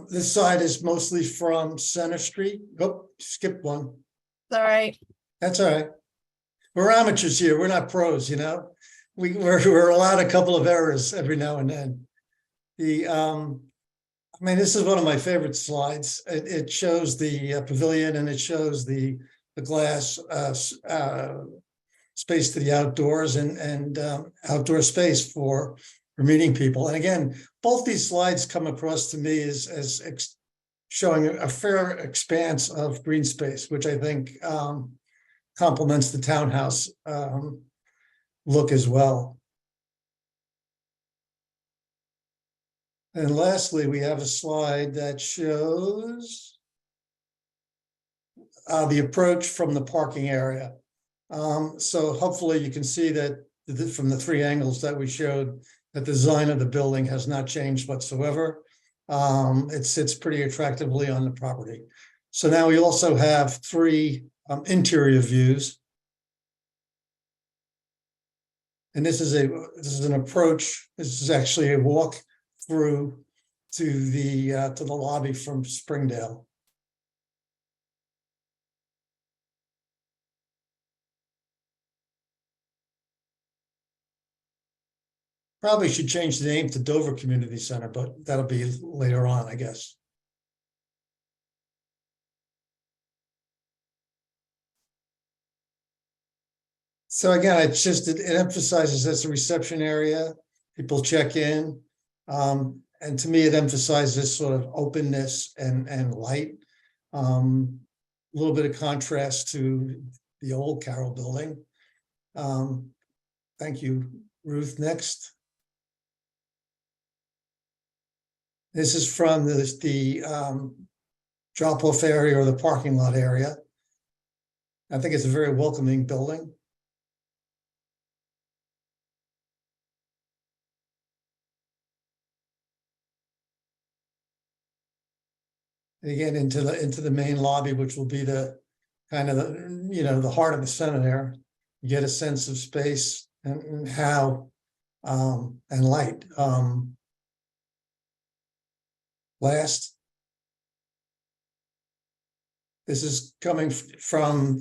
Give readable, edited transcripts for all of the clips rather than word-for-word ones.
This side is mostly from Center Street. Oh, skipped one. All right. That's all right. We're amateurs here. We're not pros, you know. We're allowed a couple of errors every now and then. I mean, this is one of my favorite slides. It shows the pavilion and it shows the glass space to the outdoors and outdoor space for meeting people. And again, both these slides come across to me as showing a fair expanse of green space, which I think complements the townhouse look as well. And lastly, we have a slide that shows the approach from the parking area. So hopefully you can see that from the three angles that we showed, that the design of the building has not changed whatsoever. It sits pretty attractively on the property. So now we also have three interior views. And this is an approach. This is actually a walk through to the lobby from Springdale. Probably should change the name to Dover Community Center, but that'll be later on, I guess. So again, it emphasizes that's a reception area. People check in. And to me, it emphasizes sort of openness and light. A little bit of contrast to the old Carroll building. Thank you, Ruth. Next. This is from the drop-off area or the parking lot area. I think it's a very welcoming building. And again, into the main lobby, which will be the kind of the heart of the center there. You get a sense of space and how and light. Last, this is coming from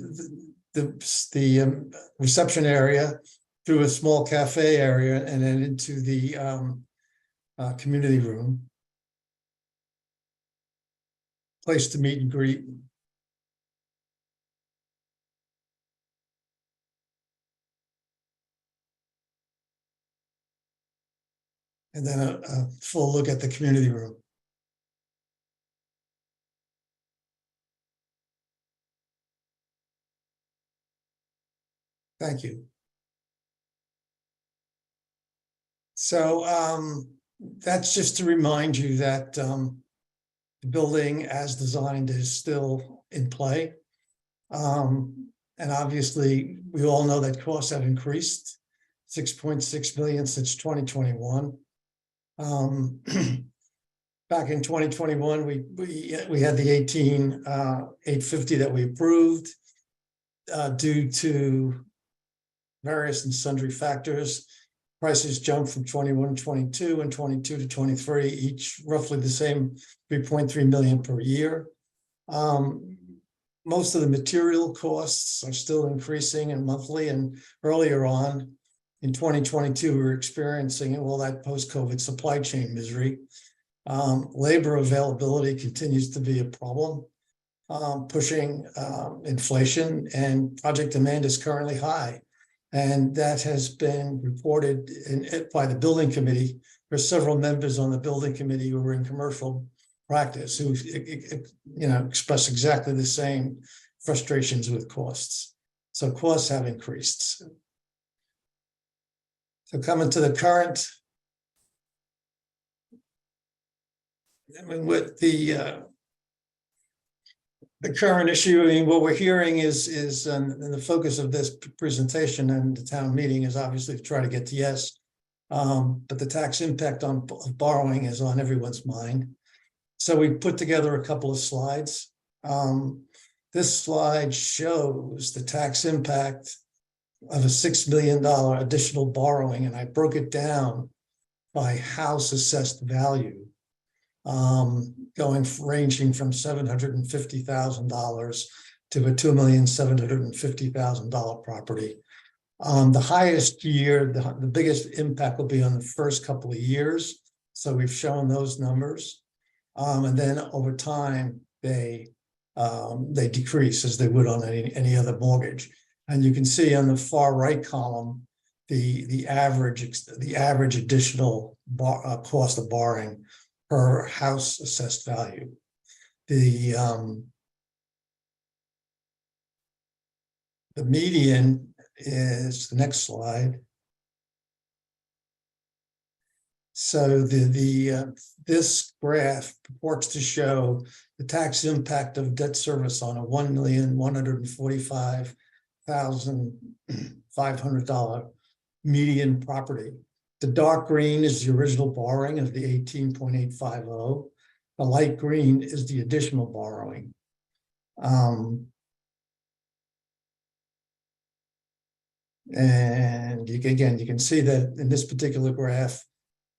the reception area through a small cafe area and then into the community room. Place to meet and greet. And then a full look at the community room. Thank you. So that's just to remind you that the building as designed is still in play. And obviously, we all know that costs have increased, 6.6 billion since 2021. Back in 2021, we had the 18,850 that we approved due to various and sundry factors. Prices jumped from 21 to 22 and 22 to 23, each roughly the same 3.3 million per year. Most of the material costs are still increasing and monthly, and earlier on in 2022, we were experiencing all that post-COVID supply chain misery. Labor availability continues to be a problem, pushing inflation, and project demand is currently high. And that has been reported by the building committee. There's several members on the building committee who are in commercial practice who express exactly the same frustrations with costs. So costs have increased. So coming to the current, with the current issue, I mean, what we're hearing is and the focus of this presentation and the town meeting is obviously to try to get to yes, but the tax impact of borrowing is on everyone's mind. So we put together a couple of slides. This slide shows the tax impact of a $6 million additional borrowing, and I broke it down by house assessed value. ranging from $750,000 to a $2,750,000 property. The highest year, the biggest impact will be on the first couple of years. So we've shown those numbers. And then over time, they decrease as they would on any other mortgage. And you can see on the far right column, the average additional cost of borrowing per house assessed value. The median is the next slide. So this graph purports to show the tax impact of debt service on a $1,145,500 median property. The dark green is the original borrowing of the 18.850. The light green is the additional borrowing. And you can see that in this particular graph,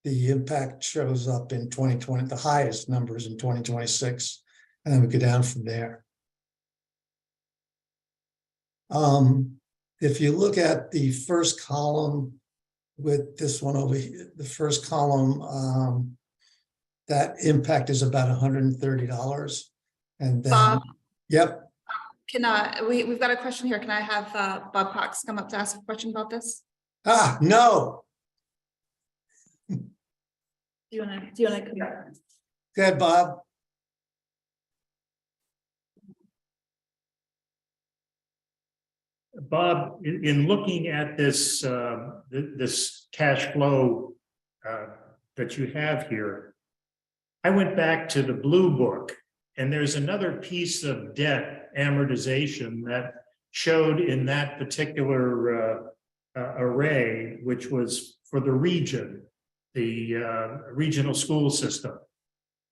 the impact shows up in 2020, the highest numbers in 2026, and then we go down from there. If you look at the first column with this one over here, the first column, that impact is about $130. And then, Bob, yep. We've got a question here. Can I have Bob Cox come up to ask a question about this? No. Do you want to come back? Go ahead, Bob. Bob, in looking at this this cash flow that you have here, I went back to the Blue Book, and there's another piece of debt amortization that showed in that particular array, which was for the region, the regional school system.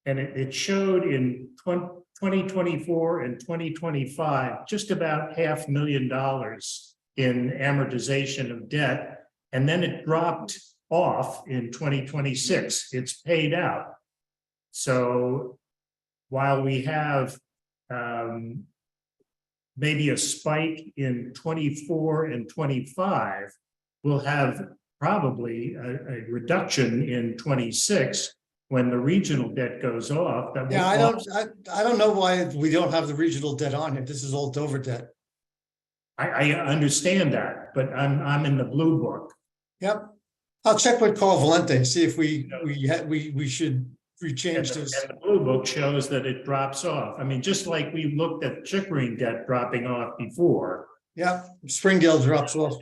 And it showed in 2024 and 2025, just about $500,000 in amortization of debt. And then it dropped off in 2026. It's paid out. So while we have maybe a spike in 24 and 25, we'll have probably a reduction in 26 when the regional debt goes off. That Yeah, I don't know why we don't have the regional debt on here. This is all Dover debt. I understand that, but I'm in the Blue Book. Yep. I'll check with Carl Valente, see if we should rechange this. And the Blue Book shows that it drops off. I mean, just like we looked at Chickering debt dropping off before. Yeah, Springdale drops off.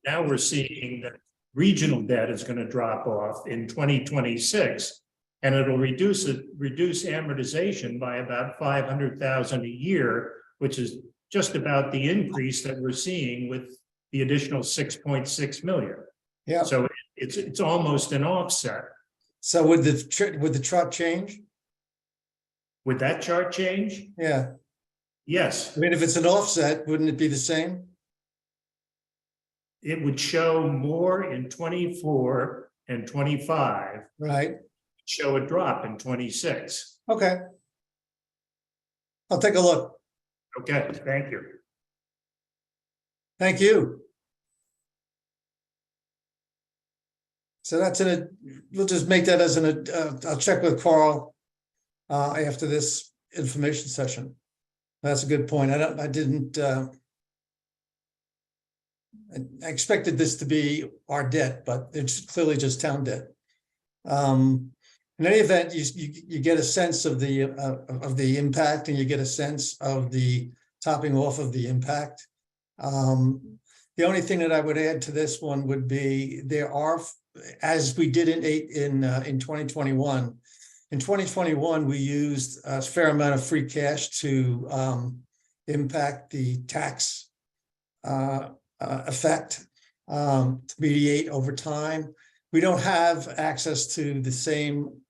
Now we're seeing that regional debt is going to drop off in 2026, and it'll reduce amortization by about $500,000 a year, which is just about the increase that we're seeing with the additional 6.6 million. Yeah. So it's almost an offset. So would the chart change? Would that chart change? Yeah. Yes. I mean, if it's an offset, wouldn't it be the same? It would show more in 24 and 25. Right. Show a drop in 26. Okay. I'll take a look. Okay, thank you. Thank you. So that's we'll just make that as I'll check with Carl after this information session. That's a good point. I expected this to be our debt, but it's clearly just town debt. In any event, you get a sense of the impact, and you get a sense of the topping off of the impact. The only thing that I would add to this one would be there are, as we did in 2021. In 2021, we used a fair amount of free cash to impact the tax effect to mediate over time. We don't have access to the same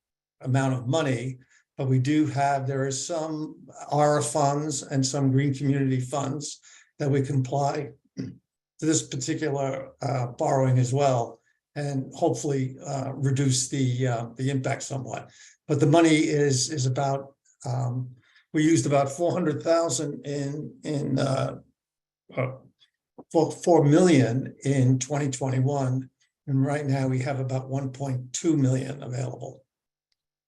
amount of money, but we do have, there is some ARA funds and some green community funds that we can apply to this particular borrowing as well. and hopefully reduce the impact somewhat. But the money is about, we used about 400,000 for 4 million in 2021. And right now we have about 1.2 million available.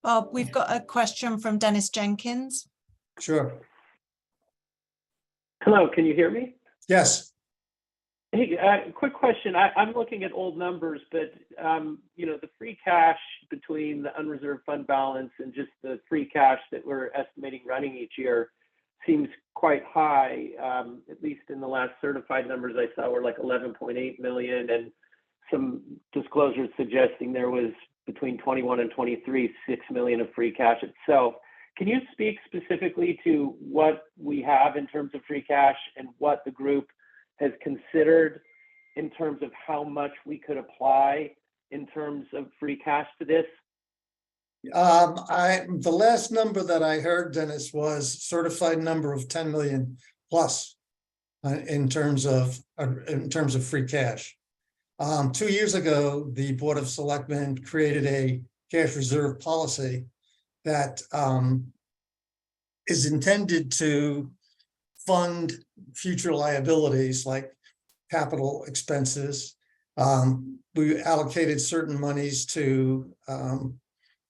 Bob, we've got a question from Dennis Jenkins. Sure. Hello, can you hear me? Yes. Hey, quick question. I'm looking at old numbers, but you know, the free cash between the unreserved fund balance and just the free cash that we're estimating running each year seems quite high. At least in the last certified numbers I saw were like 11.8 million, and some disclosures suggesting there was between 21 and 23, 6 million of free cash itself. Can you speak specifically to what we have in terms of free cash and what the group has considered in terms of how much we could apply in terms of free cash to this? The last number that I heard, Dennis, was certified number of 10 million plus in terms of free cash. 2 years ago, the Board of Selectmen created a cash reserve policy that is intended to fund future liabilities like capital expenses. We allocated certain monies to,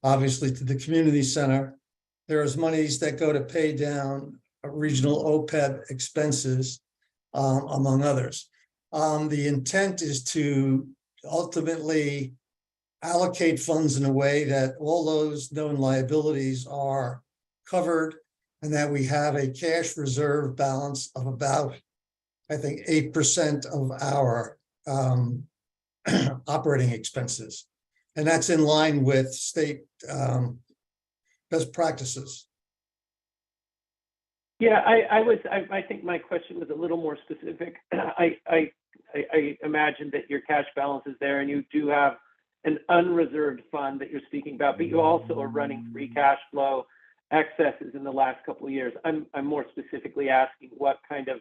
obviously, to the community center. There's monies that go to pay down regional OPEB expenses, among others. The intent is to ultimately allocate funds in a way that all those known liabilities are covered, and that we have a cash reserve balance of about, I think, 8% of our operating expenses. And that's in line with state best practices. Yeah, I think my question was a little more specific. I imagine that your cash balance is there and you do have an unreserved fund that you're speaking about, but you also are running free cash flow excesses in the last couple of years. I'm more specifically asking what kind of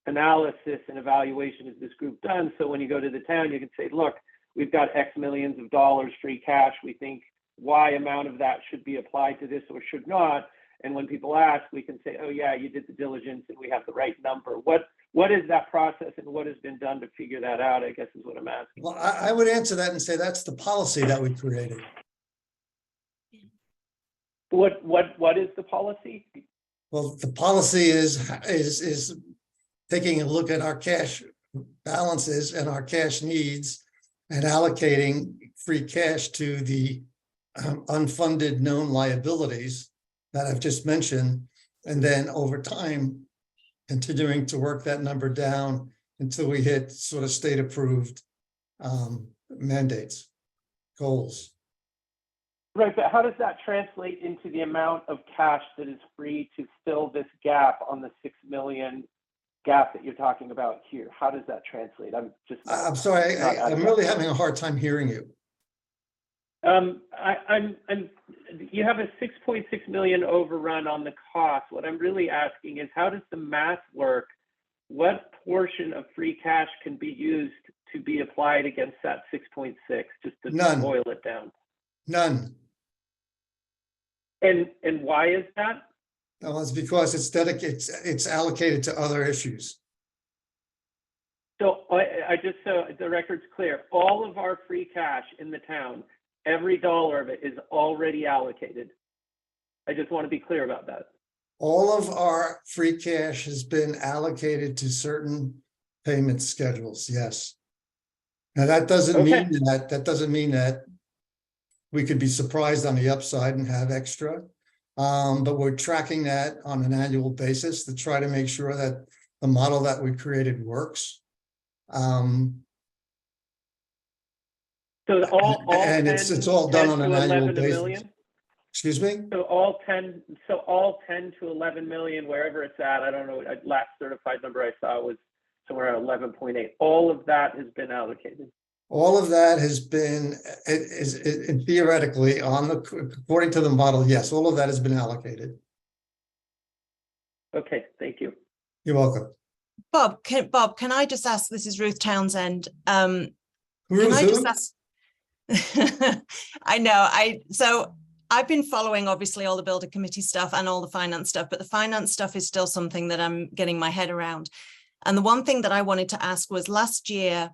analysis and evaluation has this group done? So when you go to the town, you can say, look, we've got X millions of dollars free cash. We think Y amount of that should be applied to this or should not. And when people ask, we can say, oh yeah, you did the diligence and we have the right number. What is that process and what has been done to figure that out, I guess is what I'm asking. Well, I would answer that and say that's the policy that we created. What is the policy? Well, the policy is taking a look at our cash balances and our cash needs and allocating free cash to the unfunded known liabilities that I've just mentioned, and then over time, continuing to work that number down until we hit sort of state approved mandates, goals. Right, but how does that translate into the amount of cash that is free to fill this gap on the 6 million gap that you're talking about here? How does that translate? I'm sorry, I'm really having a hard time hearing you. You have a 6.6 million overrun on the cost. What I'm really asking is, how does the math work? What portion of free cash can be used to be applied against that 6.6, just to None. boil it down? None. And why is that? Well, it's because it's allocated to other issues. So I just, so the record's clear, all of our free cash in the town, every dollar of it is already allocated. I just want to be clear about that. All of our free cash has been allocated to certain payment schedules, yes. Now, that doesn't mean that we could be surprised on the upside and have extra. But we're tracking that on an annual basis to try to make sure that the model that we created works. So and it's all done on an annual basis. Million? Excuse me? So all 10 to 11 million, wherever it's at, I don't know, last certified number I saw was somewhere at 11.8. All of that has been allocated. All of that has been, theoretically, according to the model, yes, all of that has been allocated. Okay, thank you. You're welcome. Bob, can I just ask, this is Ruth Townsend. Who's Can I who? just ask, I know. So I've been following obviously all the builder committee stuff and all the finance stuff, but the finance stuff is still something that I'm getting my head around. And the one thing that I wanted to ask was last year,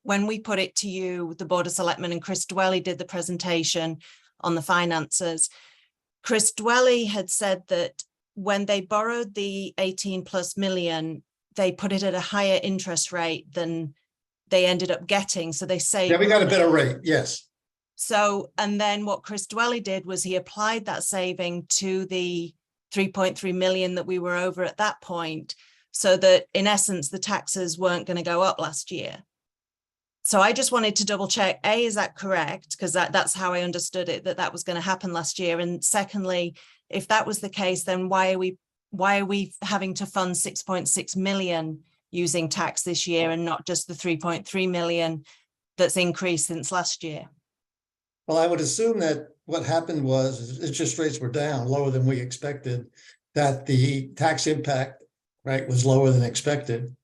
when we put it to you, the Board of Selectmen and Chris Dwelly did the presentation on the finances. Chris Dwelly had said that when they borrowed the 18+ million, they put it at a higher interest rate than they ended up getting. So they saved. Yeah, we got a better rate, yes. So, and then what Chris Dwelly did was he applied that saving to the 3.3 million that we were over at that point, so that in essence, the taxes weren't going to go up last year. So I just wanted to double check, A, is that correct? Because that's how I understood it, that was going to happen last year. And secondly, if that was the case, then why are we having to fund 6.6 million using tax this year and not just the 3.3 million that's increased since last year? Well, I would assume that what happened was interest rates were down, lower than we expected, that the tax impact, right, was lower than expected.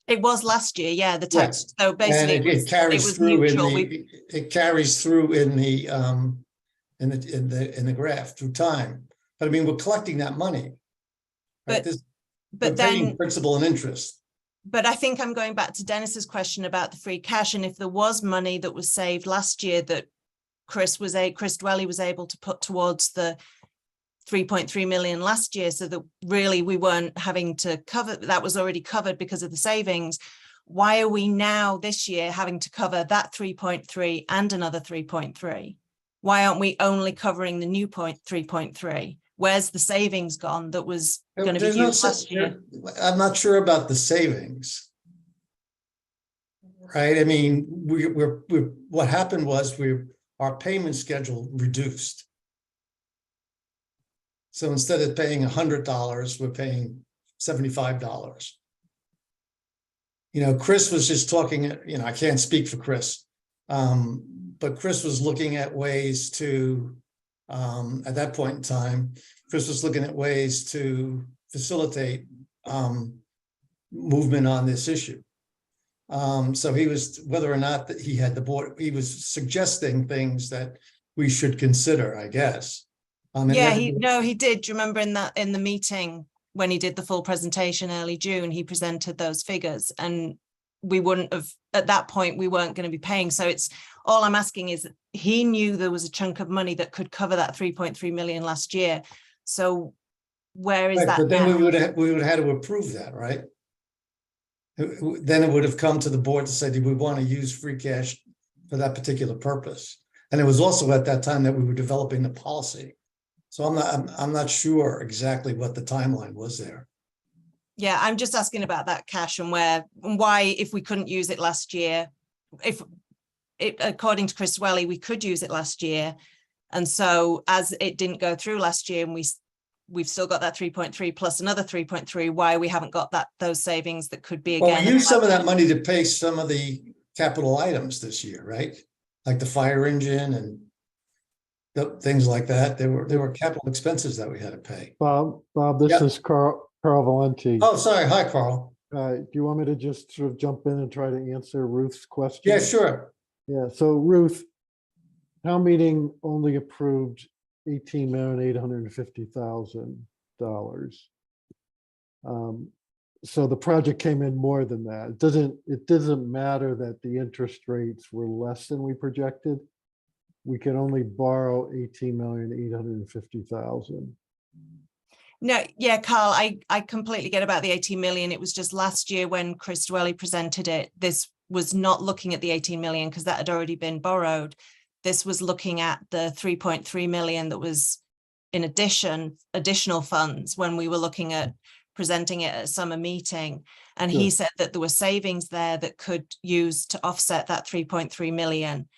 It was last year, yeah, the tax. Yes. So basically And it carries was through neutral. it carries through in the graph through time. But I mean, we're collecting that money. Right? But we're paying then principal and interest. But I think I'm going back to Dennis's question about the free cash. And if there was money that was saved last year that Chris Dwelly was able to put towards the 3.3 million last year, so that really we weren't having to cover, that was already covered because of the savings. Why are we now this year having to cover that 3.3 and another 3.3? Why aren't we only covering the new 3.3? Where's the savings gone that was going to be used last year? I'm not sure about the savings. Right? I mean, what happened was our payment schedule reduced. So instead of paying $100, we're paying $75. Chris was just talking, I can't speak for Chris, but Chris was looking at ways to, at that point in time, Chris was looking at ways to facilitate movement on this issue. So he was, whether or not that he had the board, he was suggesting things that we should consider, I guess. Yeah, he did. Do you remember in the meeting when he did the full presentation early June, he presented those figures, and we wouldn't have, at that point, we weren't going to be paying. So it's, all I'm asking is, he knew there was a chunk of money that could cover that 3.3 million last year. So where is that? But then now? we would have had to approve that, right? Then it would have come to the board to say, do we want to use free cash for that particular purpose? And it was also at that time that we were developing the policy. So I'm not sure exactly what the timeline was there. Yeah, I'm just asking about that cash and why, if we couldn't use it last year, according to Chris Dwelly, we could use it last year. And so as it didn't go through last year, and we've still got that 3.3 plus another 3.3, why we haven't got those savings that could be again. Well, we used some of that money to pay some of the capital items this year, right? Like the fire engine and things like that. There were capital expenses that we had to pay. Bob, this is Carl Valenti. Oh, sorry. Hi, Carl. Do you want me to just sort of jump in and try to answer Ruth's question? Yeah, sure. Yeah, so Ruth, town meeting only approved $18,850,000. So the project came in more than that. It doesn't matter that the interest rates were less than we projected. We can only borrow $18,850,000. No, yeah, Carl, I completely get about the 18 million. It was just last year when Chris Dwelly presented it, this was not looking at the 18 million because that had already been borrowed. This was looking at the 3.3 million that was in additional funds when we were looking at presenting it at a summer meeting. And he said that there were savings there that could use to offset that 3.3 million.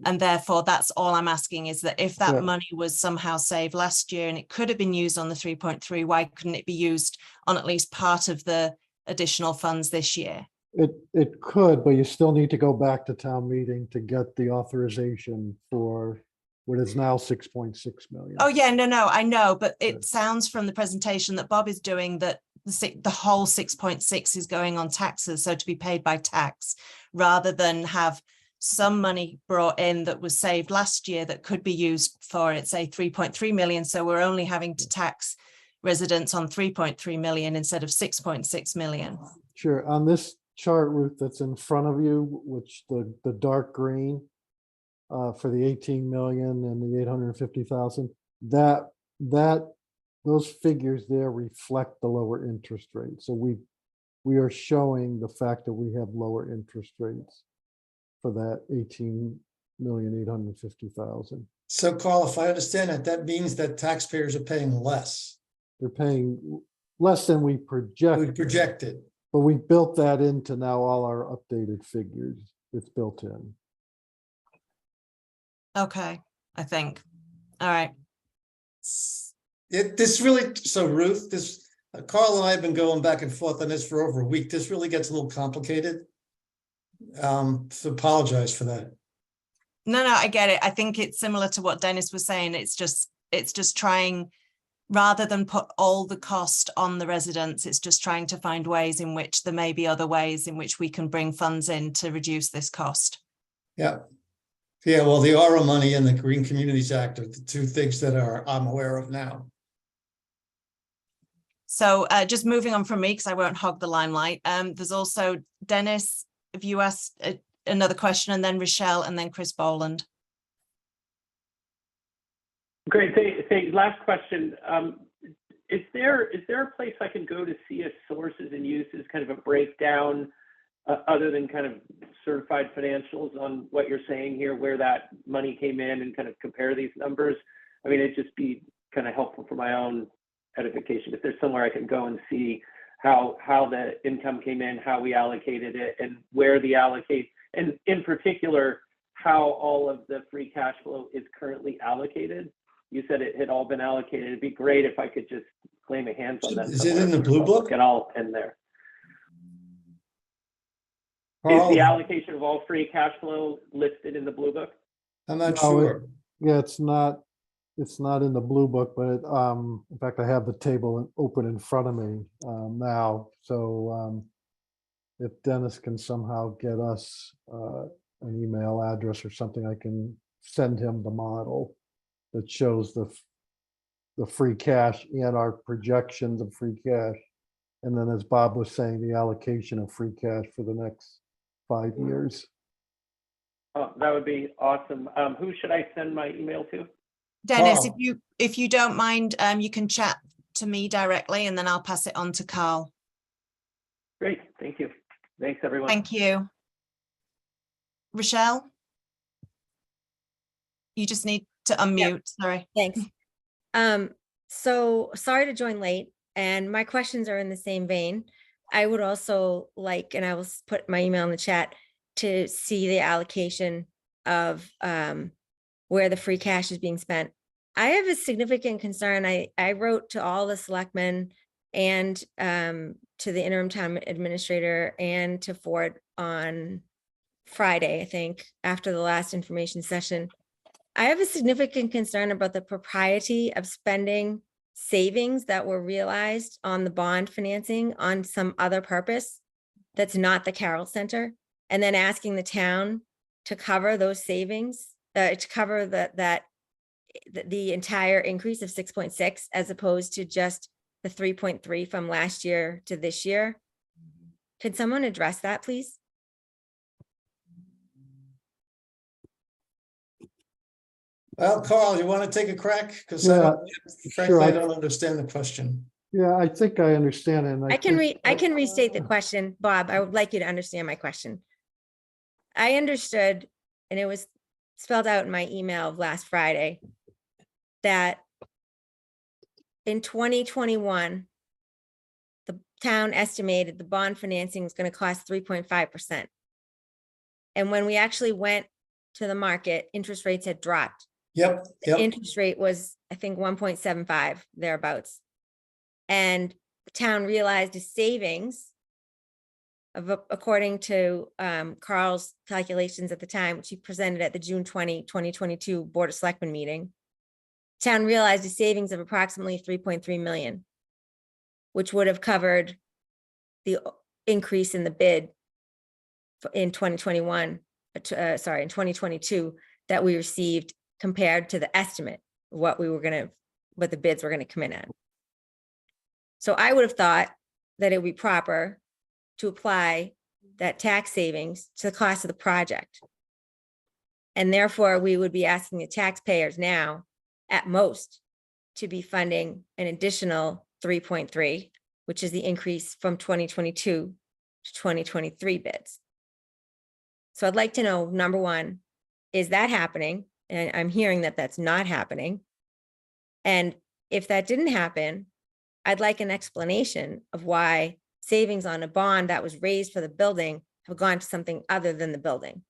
And therefore, that's all I'm asking, is that if that money was somehow saved last year and it could have been used on the 3.3, why couldn't it be used on at least part of the additional funds this year? It could, but you still need to go back to town meeting to get the authorization for what is now 6.6 million. Oh yeah, no, I know, but it sounds from the presentation that Bob is doing that the whole 6.6 is going on taxes, so to be paid by tax, rather than have some money brought in that was saved last year that could be used for it, say 3.3 million. So we're only having to tax residents on 3.3 million instead of 6.6 million. Sure, on this chart, Ruth, that's in front of you, which the dark green for the 18 million and the 850,000, that those figures there reflect the lower interest rate. So we are showing the fact that we have lower interest rates for that 18,850,000. So Carl, if I understand it, that means that taxpayers are paying less. They're paying less than we We projected. projected. But we built that into now all our updated figures. It's built in. Okay, I think. All right. This really, so Ruth, Carl and I have been going back and forth on this for over a week. This really gets a little complicated. So apologize for that. No, I get it. I think it's similar to what Dennis was saying. It's just trying, rather than put all the cost on the residents, it's just trying to find ways in which there may be other ways in which we can bring funds in to reduce this cost. Yeah. Yeah, well, the ARA money and the Green Communities Act are the two things that I'm aware of now. So just moving on from me, because I won't hog the limelight. There's also Dennis, if you asked another question, and then Rochelle, and then Chris Boland. Great. Thank last question. Is there a place I can go to see a sources and uses, kind of a breakdown, other than kind of certified financials, on what you're saying here, where that money came in, and kind of compare these numbers? I mean, it'd just be kind of helpful for my own edification if there's somewhere I can go and see how the income came in, how we allocated it, and where the allocate, and in particular, how all of the free cash flow is currently allocated. You said it had all been allocated. It'd be great if I could just lay my hands on that. Is it in the blue book? And I'll end there. Is Carl, the allocation of all free cash flow listed in the blue book? I'm not No, sure. Yeah, it's not in the blue book, but in fact, I have the table open in front of me now. So if Dennis can somehow get us an email address or something, I can send him the model that shows the free cash and our projections of free cash. And then, as Bob was saying, the allocation of free cash for the next 5 years. Oh, that would be awesome. Who should I send my email to? Dennis, Carl. if you don't mind, you can chat to me directly, and then I'll pass it on to Carl. Great. Thank you. Thanks, everyone. Thank you. Rochelle? You just need to unmute, sorry. Thanks. So sorry to join late, and my questions are in the same vein. I would also like, and I will put my email in the chat, to see the allocation of where the free cash is being spent. I have a significant concern. I wrote to all the selectmen and to the interim town administrator and to Ford on Friday, I think, after the last information session. I have a significant concern about the propriety of spending savings that were realized on the bond financing on some other purpose that's not the Carroll Center, and then asking the town to cover those savings, to cover the entire increase of 6.6, as opposed to just the 3.3 from last year to this year. Could someone address that, please? Well, Carl, you want to take a crack? Because Yeah, frankly, I sure. don't understand the question. Yeah, I think I understand it. And I can think- restate the question, Bob. I would like you to understand my question. I understood, and it was spelled out in my email of last Friday, that in 2021, the town estimated the bond financing was going to cost 3.5%. And when we actually went to the market, interest rates had dropped. Yep, The yep. interest rate was, I think, 1.75 thereabouts. And the town realized a savings of, according to Carl's calculations at the time, which he presented at the June 2022 Board of Selectmen meeting. Town realized a savings of approximately 3.3 million, which would have covered the increase in the bid in 2021 sorry, in 2022 that we received compared to the estimate, what the bids were gonna come in at. So I would have thought that it would be proper to apply that tax savings to the cost of the project. And therefore, we would be asking the taxpayers now, at most, to be funding an additional 3.3, which is the increase from 2022 to 2023 bids. So I'd like to know, number one, is that happening? And I'm hearing that that's not happening. And if that didn't happen, I'd like an explanation of why savings on a bond that was raised for the building have gone to something other than the building.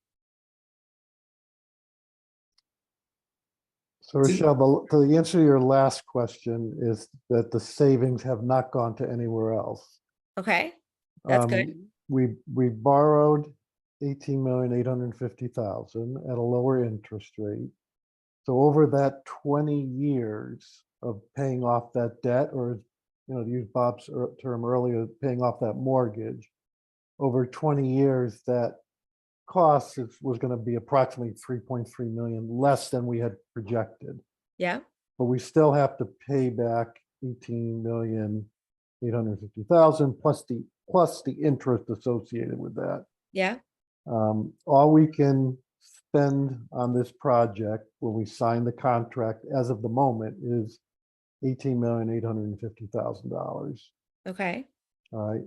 So Rochelle, the answer to your last question is that the savings have not gone to anywhere else. Okay, that's good. We borrowed 18,850,000 at a lower interest rate. So over that 20 years of paying off that debt, or, to use Bob's term earlier, paying off that mortgage, over 20 years, that cost was going to be approximately 3.3 million less than we had projected. Yeah, But we still have to pay back 18,850,000 plus the interest associated with that. yeah, All we can spend on this project when we sign the contract as of the moment is $18,850,000. okay, All right.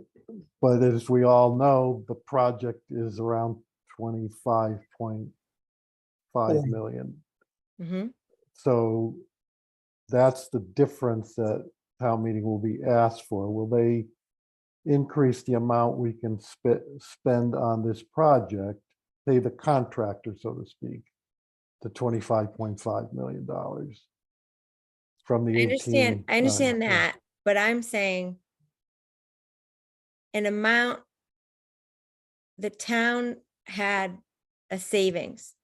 But as we all know, the project is around 25.5 million. mm-hmm, So that's the difference that town meeting will be asked for. Will they increase the amount we can spend on this project, pay the contractor, so to speak, to $25.5 million from the 18? I understand yeah. that, but I'm saying an amount, the town had a savings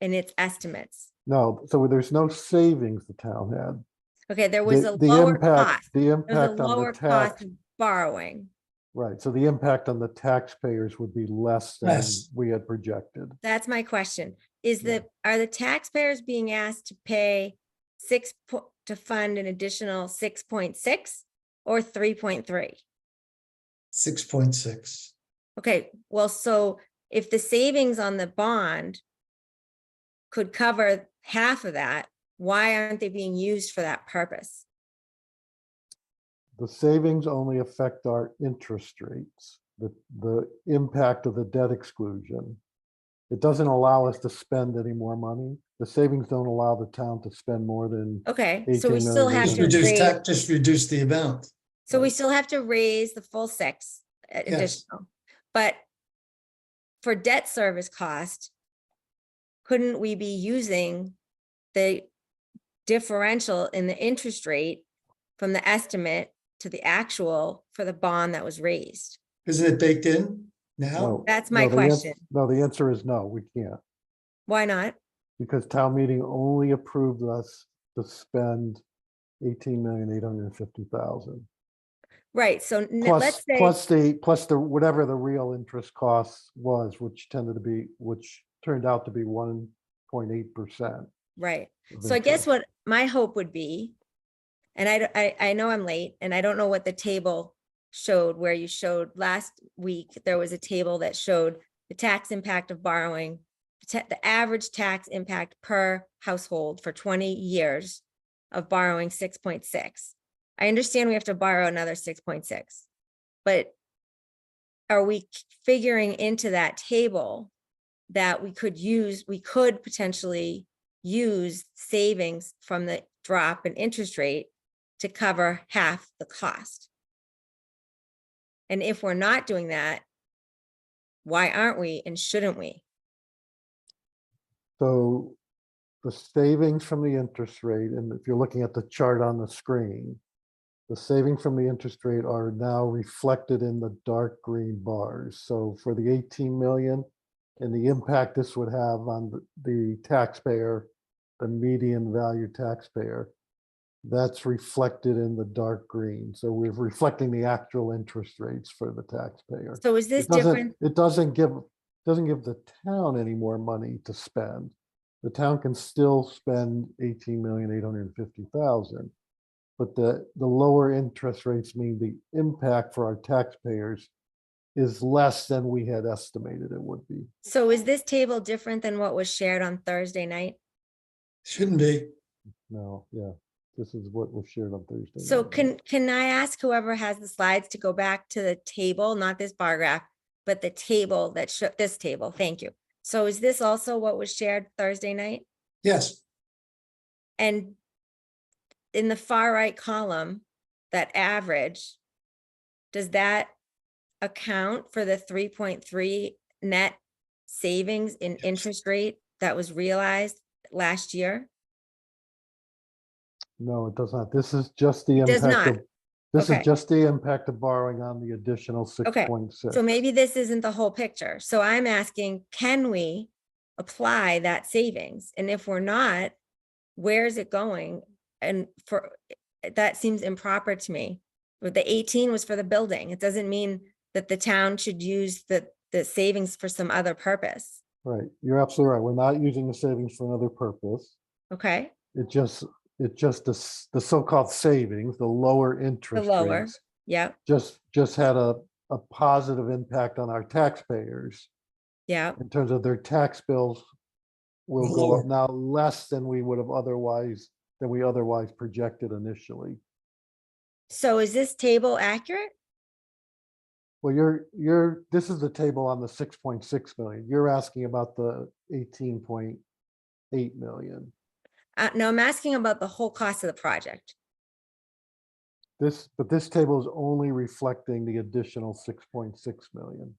in its estimates. No, so there's no savings the town had. Okay, there was a The lower impact, cost. the There was a impact on lower the cost tax, of borrowing. right, so the impact on the taxpayers would be less than Less. we had projected. That's my question. Yeah. Are the taxpayers being asked to pay to fund an additional 6.6 or 3.3? 6.6. Okay, well, so if the savings on the bond could cover half of that, why aren't they being used for that purpose? The savings only affect our interest rates, the impact of the debt exclusion. It doesn't allow us to spend any more money. The savings don't allow the town to spend more than Okay, so we 18 still million. have Just to reduce raise, tax, just reduce the amount. so we still have to raise the full 6 additional. But for debt service cost, couldn't we be using the differential in the interest rate from the estimate to the actual for the bond that was raised? Isn't it baked in now? No, That's my no, the ans- question. No, the answer is no, we can't, Why not? because town meeting only approved us to spend 18,850,000. Right, so Plus, let's say, plus the whatever the real interest cost was, which turned out to be 1.8%. right. So I guess what my hope would be, and I know I'm late, and I don't know what the table showed, where you showed last week, there was a table that showed the tax impact of borrowing, the average tax impact per household for 20 years of borrowing 6.6. I understand we have to borrow another 6.6, but are we figuring into that table that we could potentially use savings from the drop in interest rate to cover half the cost? And if we're not doing that, why aren't we and shouldn't we? So the savings from the interest rate, and if you're looking at the chart on the screen, the savings from the interest rate are now reflected in the dark green bars. So for the 18 million and the impact this would have on the taxpayer, the median value taxpayer, that's reflected in the dark green. So we're reflecting the actual interest rates for the taxpayer. So is this It doesn't- different? It doesn't give doesn't give the town any more money to spend. The town can still spend 18,850,000. But the lower interest rates mean the impact for our taxpayers is less than we had estimated it would be. So is this table different than what was shared on Thursday night? Shouldn't be. No, yeah, this is what was shared on Thursday. So night. can I ask whoever has the slides to go back to the table, not this bar graph, but the table that this table, thank you. So is this also what was shared Thursday night? Yes, And in the far right column, that average, does that account for the 3.3 net savings in interest rate that was realized last year? No, it does not. This is just the Does impact not. of, this Okay. is just the impact of borrowing on the additional 6.6. So maybe this isn't the whole picture. So I'm asking, can we apply that savings? And if we're not, where is it going? And that seems improper to me. But the 18 was for the building. It doesn't mean that the town should use the savings for some other purpose. Right, you're absolutely right. We're not using the savings for another purpose. Okay, It just the so-called savings, the lower interest lower. rates, yeah, just had a positive impact on our taxpayers yeah. in terms of their tax bills will go Lower. up now less than we otherwise projected initially. So is this table accurate? Well, this is the table on the 6.6 million. You're asking about the 18.8 million. No, I'm asking about the whole cost of the project. But this table is only reflecting the additional 6.6 million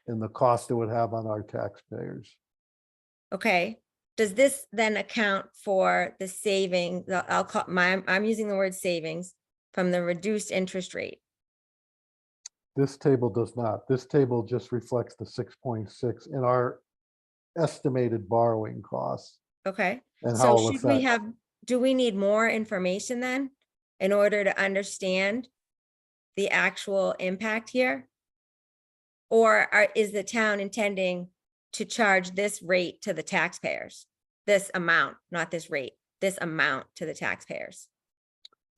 and the cost it would have on our taxpayers. Okay, does this then account for the saving, I'm using the word savings from the reduced interest rate? This table does not. This table just reflects the 6.6 in our estimated borrowing costs Okay, and so how it'll should we affect. do we need more information then in order to understand the actual impact here? Or is the town intending to charge this rate to the taxpayers? This amount, not this rate, this amount to the taxpayers?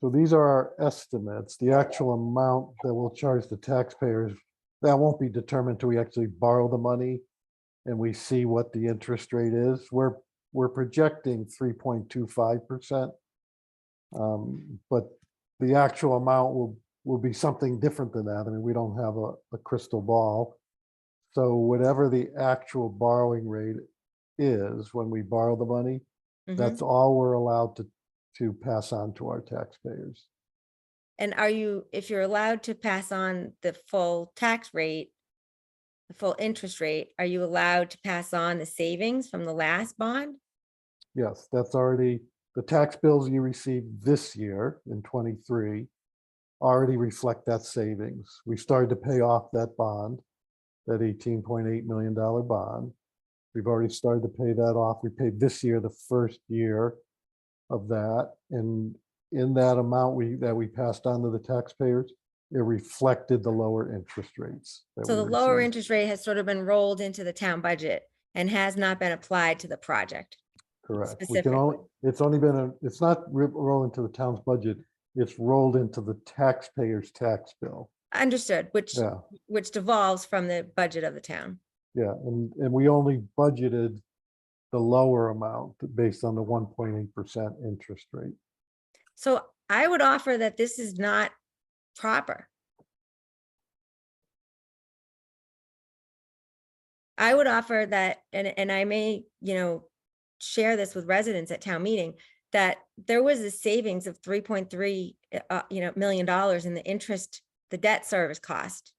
So these are our estimates. The actual amount that we'll charge the taxpayers, that won't be determined until we actually borrow the money and we see what the interest rate is. We're projecting 3.25%. But the actual amount will be something different than that. I mean, we don't have a crystal ball. So whatever the actual borrowing rate is when we borrow the money, Mhm. that's all we're allowed to pass on to our taxpayers. And if you're allowed to pass on the full tax rate, the full interest rate, are you allowed to pass on the savings from the last bond? Yes, that's already, the tax bills you received this year in 23 already reflect that savings. We started to pay off that bond, that $18.8 million bond. We've already started to pay that off. We paid this year, the first year of that. And in that amount that we passed on to the taxpayers, it reflected the lower interest rates. that So we the lower received. interest rate has sort of been rolled into the town budget and has not been applied to the project. Correct. It's not rolling to the town's budget. It's rolled into the taxpayer's tax bill. Understood, Yeah, which devolves from the budget of the town. yeah. And we only budgeted the lower amount based on the 1.8% interest rate. So I would offer that this is not proper. I would offer that, and I may, share this with residents at town meeting, that there was a savings of 3.3 million dollars in the interest, the debt service cost.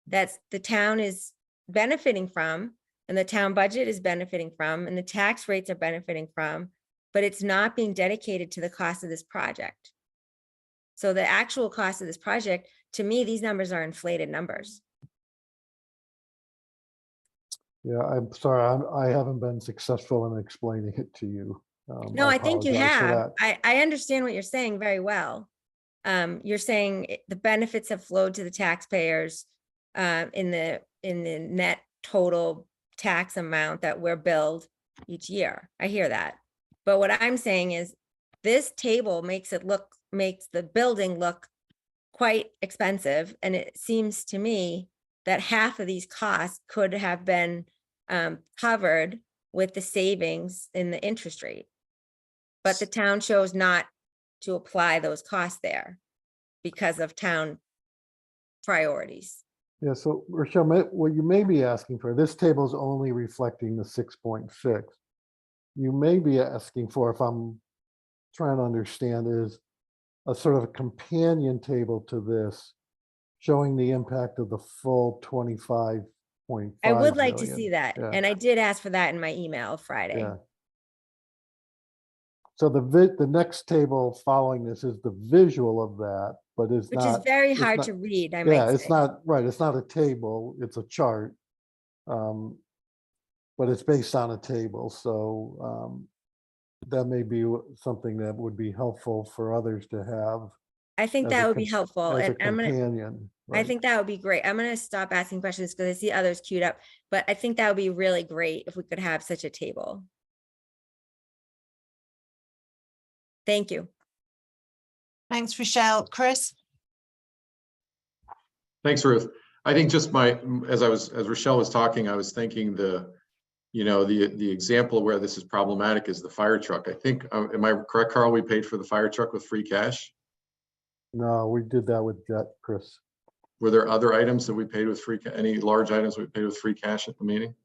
That's the town is benefiting from, and the town budget is benefiting from, and the tax rates are benefiting from, but it's not being dedicated to the cost of this project. So the actual cost of this project, to me, these numbers are inflated numbers. Yeah, I'm sorry, I haven't been successful in explaining it to you. No, I think you apologize for have. that. I understand what you're saying very well. You're saying the benefits have flowed to the taxpayers in the net total tax amount that we're billed each year. I hear that. But what I'm saying is this table makes the building look quite expensive. And it seems to me that half of these costs could have been covered with the savings in the interest rate. But the town chose not to apply those costs there because of town priorities. Yeah, so Rochelle, what you may be asking for, this table is only reflecting the 6.6. You may be asking for, if I'm trying to understand, is a sort of a companion table to this, showing the impact of the full 25.5 I would like to million. see that. Yeah. And I did ask for that in my email Friday. Yeah. So the next table following this is the visual of that, but it's Which is not. very it's hard not- to read, I Yeah, might it's say. not, right, it's not a table, it's a chart. But it's based on a table, so that may be something that would be helpful for others to have. I think as that a would be com- helpful. As a And I'm gonna, companion. I right. think that would be great. I'm gonna stop asking questions because I see others queued up, but I think that would be really great if we could have such a table. Thank you. Thanks, Rochelle. Chris? Thanks, Ruth. I think just as Rochelle was talking, I was thinking the example where this is problematic is the fire truck. I think, am I correct, Carl? We paid for the fire truck with free cash. No, we did that with debt, Chris. Were there other items that we paid with any large items we paid with free cash at the meeting?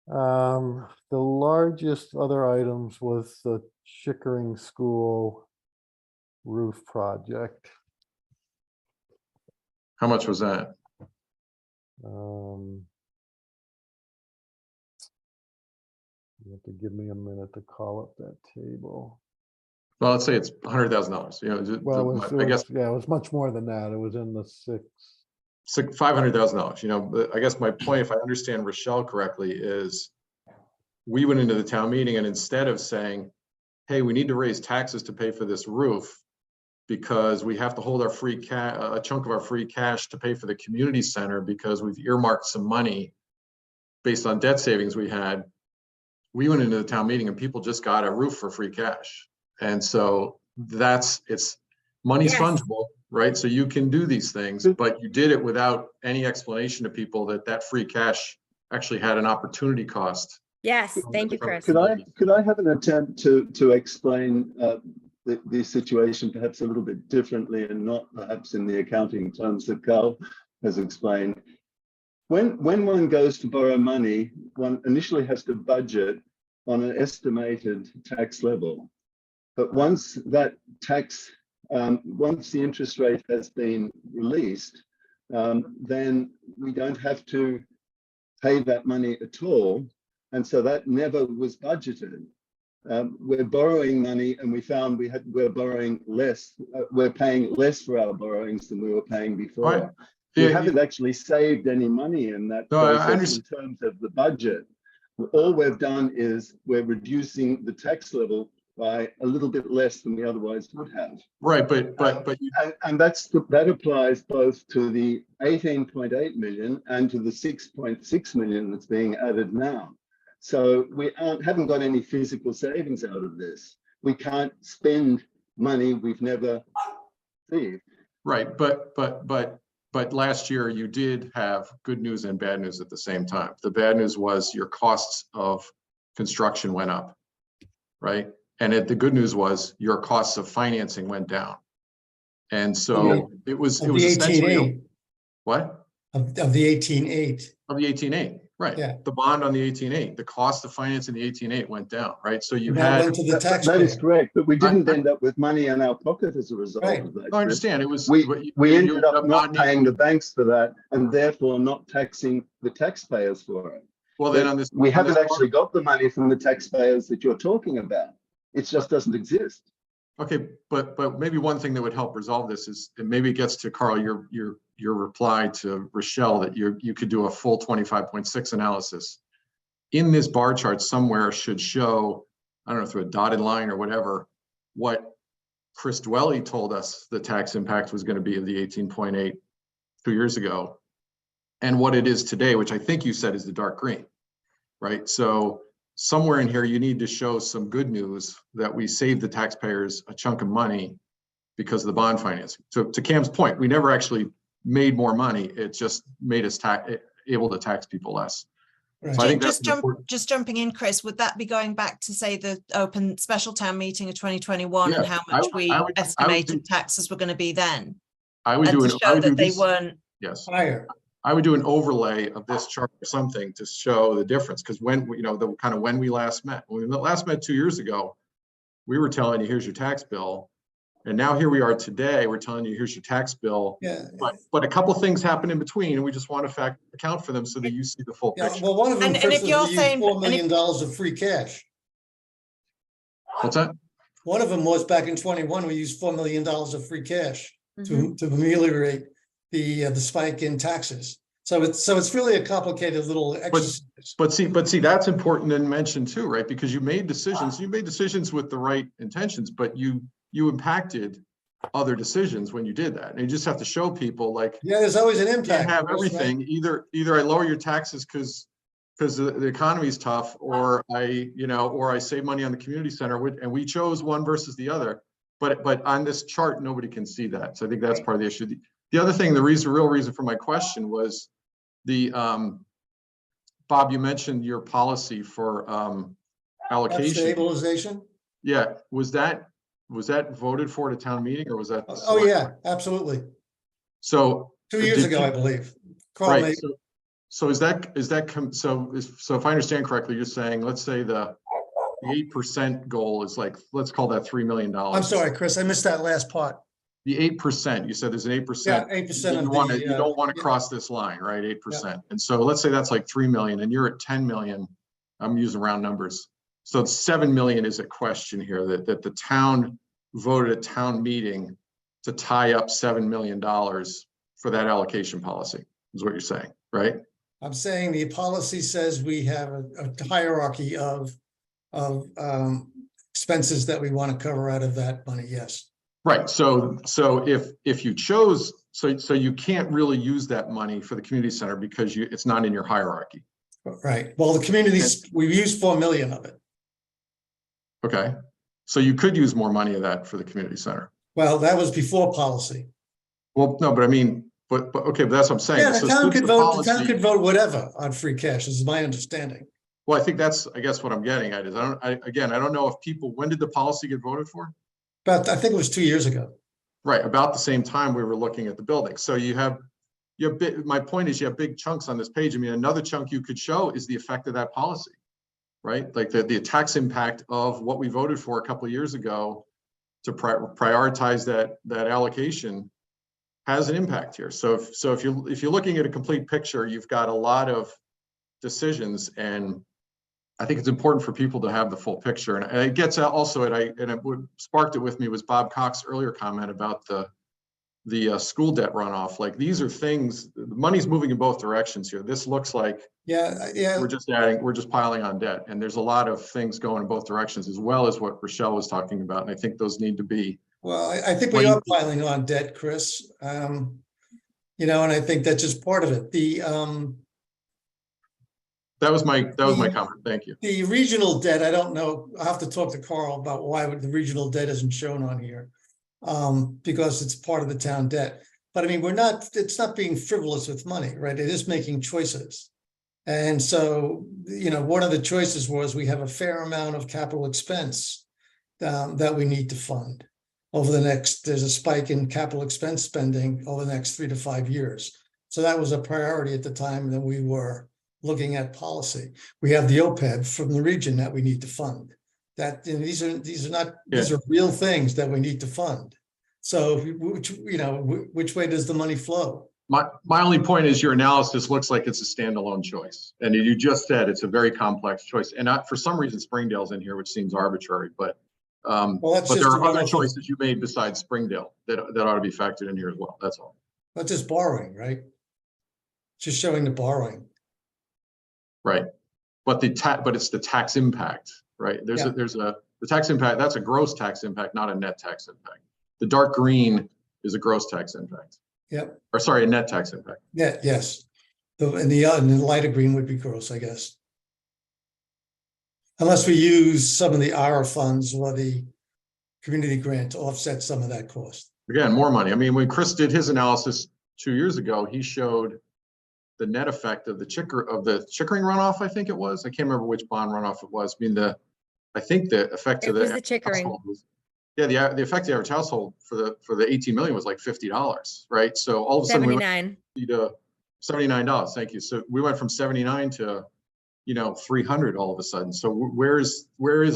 The largest other items was the Chickering School roof project. How much was that? You have to give me a minute to call up that table. Well, let's say it's $100,000. You know, Well, I guess yeah, it was much more than that. It was in the six. $500,000. You know, but I guess my point, if I understand Rochelle correctly, is we went into the town meeting and instead of saying, hey, we need to raise taxes to pay for this roof because we have to hold our free cash, a chunk of our free cash to pay for the community center because we've earmarked some money based on debt savings we had. We went into the town meeting and people just got a roof for free cash. And so money's Yes. fungible, right? So you can do these things, but you did it without any explanation to people that free cash actually had an opportunity cost. Yes, thank you, Chris. Could I have an attempt to explain the situation perhaps a little bit differently and not perhaps in the accounting terms that Carl has explained? When one goes to borrow money, one initially has to budget on an estimated tax level. But once that tax, once the interest rate has been released, then we don't have to pay that money at all. And so that never was budgeted. We're borrowing money and we found we're borrowing less, we're paying less for our borrowings than we were paying before. Right. We Yeah, haven't actually saved any money in that No, I process in terms of the budget. All we've done is we're reducing the tax level by a little bit less than we otherwise would have. Right, but And that applies both to the 18.8 million and to the 6.6 million that's being added now. So we haven't got any physical savings out of this. We can't spend money we've never received. right, but last year you did have good news and bad news at the same time. The bad news was your costs of construction went up, right? And the good news was your costs of financing went down. And so it was Of the essentially 18.8, what? of the 18.8. Of the 18.8, right? Yeah. The bond on the 18.8, the cost of financing the 18.8 went down, right? So you That had. went to the That is taxpayer. correct, but we didn't end up with money in our pocket as a result Right. of that. I understand it was. We ended up not needing- paying the banks for that and therefore not taxing the taxpayers for it. Well, then on this. We on haven't this actually got the money from the taxpayers that you're talking about. It just doesn't exist. Okay, but maybe one thing that would help resolve this is, and maybe it gets to Carl, your reply to Rochelle that you could do a full 25.6 analysis. In this bar chart somewhere should show, I don't know, through a dotted line or whatever, what Chris Dwelly told us the tax impact was going to be of the 18.8 2 years ago. and what it is today, which I think you said is the dark green, right? So somewhere in here, you need to show some good news that we saved the taxpayers a chunk of money because of the bond financing. So to Cam's point, we never actually made more money. It just made us able to tax people less. Right. So I think that's Just jumping in, Chris, would that be going back to say the open special town meeting of 2021 and Yeah, how I much would- we I would do- estimated taxes were going to be then? I would And do to an, I show would do that they this, weren't, yes. Higher. I would do an overlay of this chart or something to show the difference. Because when, you know, the kind of when we last met, when we last met 2 years ago, we were telling you, here's your tax bill. And now here we are today, we're telling you, here's your tax bill. Yeah. But a couple things happen in between, and we just want to account for them so that you see the full Yeah, picture. well, one of them, And Chris, if was you're we used saying- $4 and if- million of free cash. What's that? One of them was back in 21, we used $4 million of free cash Mhm. to ameliorate the spike in taxes. So it's really a complicated little exercise. But see, that's important to mention too, right? Because you made decisions with the right intentions, but you impacted other decisions when you did that. And you just have to show people, like, Yeah, there's always an you impact. can't have Chris, right? everything. Either I lower your taxes because the economy is tough, or I save money on the community center, and we chose one versus the other. But on this chart, nobody can see that. So I think that's part of the issue. The other thing, real reason for my question was Bob, you mentioned your policy for That allocation. Stabilization? Yeah, was that voted for at a town meeting, or was that? Oh, yeah, absolutely. So 2 years did ago, you- I believe. Carl Right, made- so is that so if I understand correctly, you're saying, let's say the 8% goal is like, let's call that $3 million. I'm sorry, Chris, I missed that last part. The 8%, you said there's an 8%. Yeah, 8% of You don't want to yeah. cross this line, right? 8%. And so let's say that's like 3 million and you're at 10 million. I'm using round numbers. So 7 million is at question here, that the town voted at town meeting to tie up $7 million for that allocation policy, is what you're saying, right? I'm saying the policy says we have a hierarchy of expenses that we want to cover out of that money, yes. Right, so if you chose, so you can't really use that money for the community center because it's not in your hierarchy. Right, well, the communities, we used 4 million of it. Okay, so you could use more money of that for the community center. Well, that was before policy. Well, no, but I mean, but okay, but that's what I'm saying. Yeah, the So town since could the vote, the town policy- could vote whatever on free cash, is my understanding. Well, I think that's, I guess what I'm getting at is, I don't know if people, when did the policy get voted for? But I think it was 2 years ago. Right, about the same time we were looking at the building. So you have my point is you have big chunks on this page. I mean, another chunk you could show is the effect of that policy, right? Like the tax impact of what we voted for a couple of years ago to prioritize that allocation has an impact here. So if you're looking at a complete picture, you've got a lot of decisions, and I think it's important for people to have the full picture. And it gets out also what sparked it with me was Bob Cox's earlier comment about the school debt runoff. Like, these are things, the money's moving in both directions here. This looks like Yeah, we're just piling on debt, and there's a lot of things going in both directions, as well as what Rochelle was talking about. And I think those need to be. well, I think we are piling on debt, Chris. And I think that's just part of it. That was my comment. Thank you. The regional debt, I don't know, I'll have to talk to Carl about why the regional debt isn't shown on here. Because it's part of the town debt. But I mean, it's not being frivolous with money, right? It is making choices. And so, one of the choices was we have a fair amount of capital expense that we need to fund there's a spike in capital expense spending over the next 3 to 5 years. So that was a priority at the time that we were looking at policy. We have the OPEB from the region that we need to fund. These are real things that we need to fund. So which way does the money flow? My only point is your analysis looks like it's a standalone choice. And you just said it's a very complex choice. And for some reason, Springdale's in here, which seems arbitrary, but there are other choices you made besides Springdale that ought to be factored in here as well. That's all. That's just borrowing, right? Just showing the borrowing. Right. But it's the tax impact, right? The tax impact, that's a gross tax impact, not a net tax impact. The dark green is a gross tax impact. Yep. Or sorry, a net tax impact. Yeah, yes. And the lighter green would be gross, I guess. Unless we use some of the ARA funds or the community grant to offset some of that cost. Again, more money. I mean, when Chris did his analysis 2 years ago, he showed the net effect of the Chickering runoff, I think it was. I can't remember which bond runoff it was. I mean, I think the effect It of was the the Chickering. household was, yeah, the effect of the average household for the 18 million was like $50, right? So all of a sudden we went 79. to $79. Thank you. So we went from 79 to, 300 all of a sudden. So where is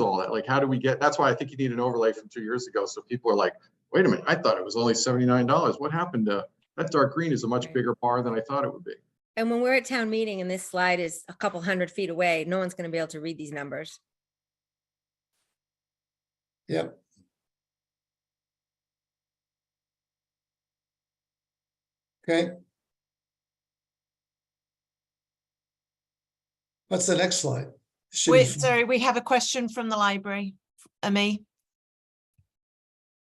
all that? Like, how do we get, that's why I think you need an overlay from 2 years ago. So people are like, wait a minute, I thought it was only $79. What happened to that? Dark green is a much bigger bar than I thought it would be. And when we're at town meeting and this slide is a couple 100 feet away, no one's going to be able to read these numbers. Yep. Okay. What's the next slide? Should Wait, be- sorry, we have a question from the library. Amy.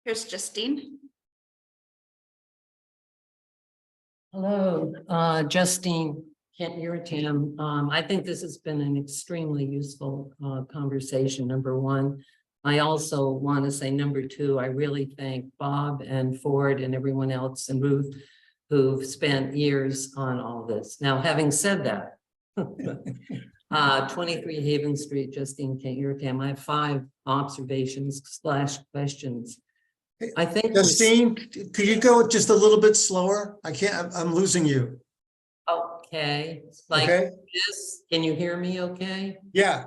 Here's Justine. Hello, Justine Kent-Uratam. I think this has been an extremely useful conversation, number one. I also want to say, number two, I really thank Bob and Ford and everyone else and Ruth who've spent years on all this. Now, having said that, 23 Haven Street, Justine Kent-Uratam, I have 5 observations / questions. I think Justine, could you go just a little bit slower? I can't, I'm losing you. Okay, like Okay, this, can you hear me okay? yeah,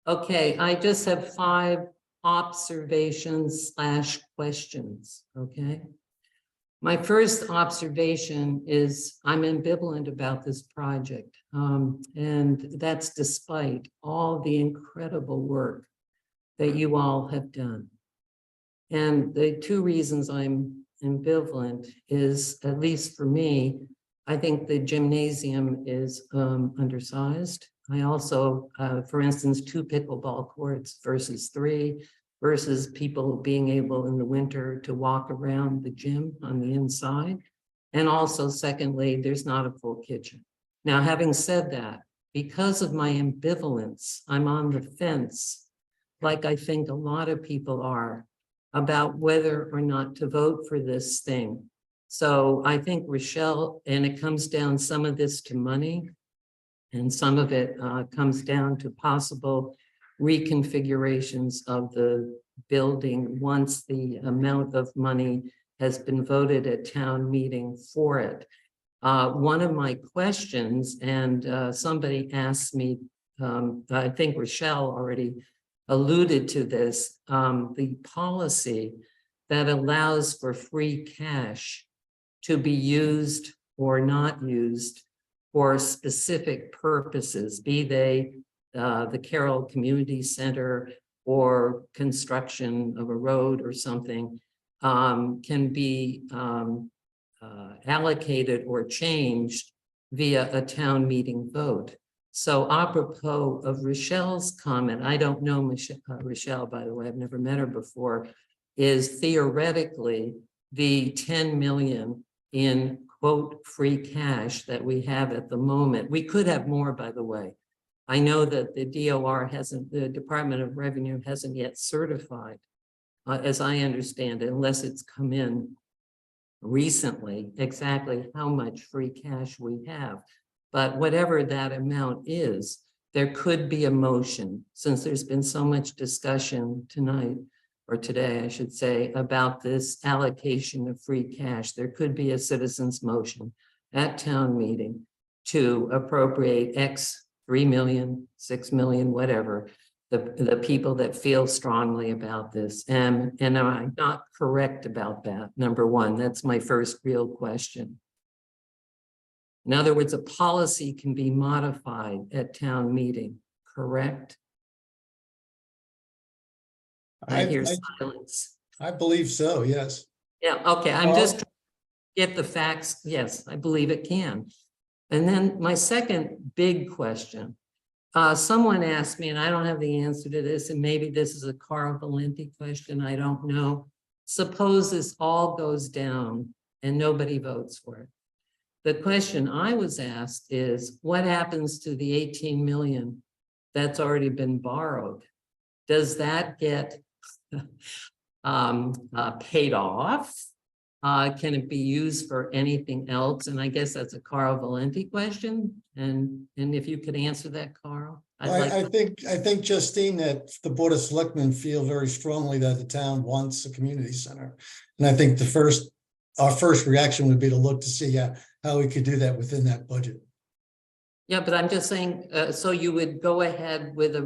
Okay, I just have 5 observations / questions, okay? My first observation is I'm ambivalent about this project. And that's despite all the incredible work that you all have done. And the 2 reasons I'm ambivalent is, at least for me, I think the gymnasium is undersized. I also, for instance, 2 pickleball courts versus 3, versus people being able in the winter to walk around the gym on the inside. And also, secondly, there's not a full kitchen. Now, having said that, because of my ambivalence, I'm on the fence, like I think a lot of people are, about whether or not to vote for this thing. So I think Rochelle, and it comes down some of this to money, and some of it comes down to possible reconfigurations of the building once the amount of money has been voted at town meeting for it. One of my questions, and somebody asked me, I think Rochelle already alluded to this, the policy that allows for free cash to be used or not used for specific purposes, be they the Carroll Community Center or construction of a road or something, can be allocated or changed via a town meeting vote. So apropos of Rochelle's comment, I don't know Rochelle, by the way, I've never met her before, is theoretically the 10 million in quote free cash that we have at the moment. We could have more, by the way. I know that the DOR hasn't, the Department of Revenue hasn't yet certified, as I understand it, unless it's come in recently, exactly how much free cash we have. But whatever that amount is, there could be a motion, since there's been so much discussion tonight, or today, I should say, about this allocation of free cash. There could be a citizen's motion at town meeting to appropriate X, 3 million, 6 million, whatever, the people that feel strongly about this. And am I not correct about that? Number one, that's my first real question. In other words, a policy can be modified at town meeting, correct? I hear silence. I believe so, yes. Yeah, okay, I'm just trying to get the facts. Yes, I believe it can. And then my second big question, someone asked me, and I don't have the answer to this, and maybe this is a Carl Valenti question, I don't know. Suppose this all goes down and nobody votes for it. The question I was asked is, what happens to the 18 million that's already been borrowed? Does that get paid off? Can it be used for anything else? And I guess that's a Carl Valenti question. And if you could answer that, Carl. I think, Justine, that the Board of Selectmen feel very strongly that the town wants a community center. And I think our first reaction would be to look to see how we could do that within that budget. Yeah, but I'm just saying, so you would go ahead with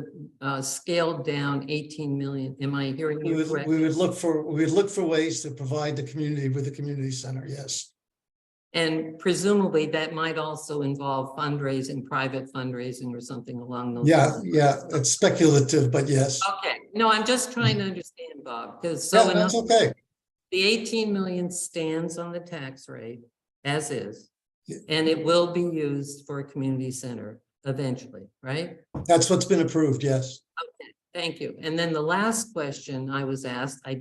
a scaled down 18 million. Am I hearing We you would, correctly? we would look for ways to provide the community with a community center, yes. And presumably that might also involve fundraising, private fundraising or something along those Yeah, lines. yeah, it's speculative, but yes. Okay, no, I'm just trying to understand, Bob, because Yeah, so in that's other- okay. the 18 million stands on the tax rate as is. Yeah. And it will be used for a community center eventually, right? That's what's been approved, yes. Thank you. And then the last question I was asked, and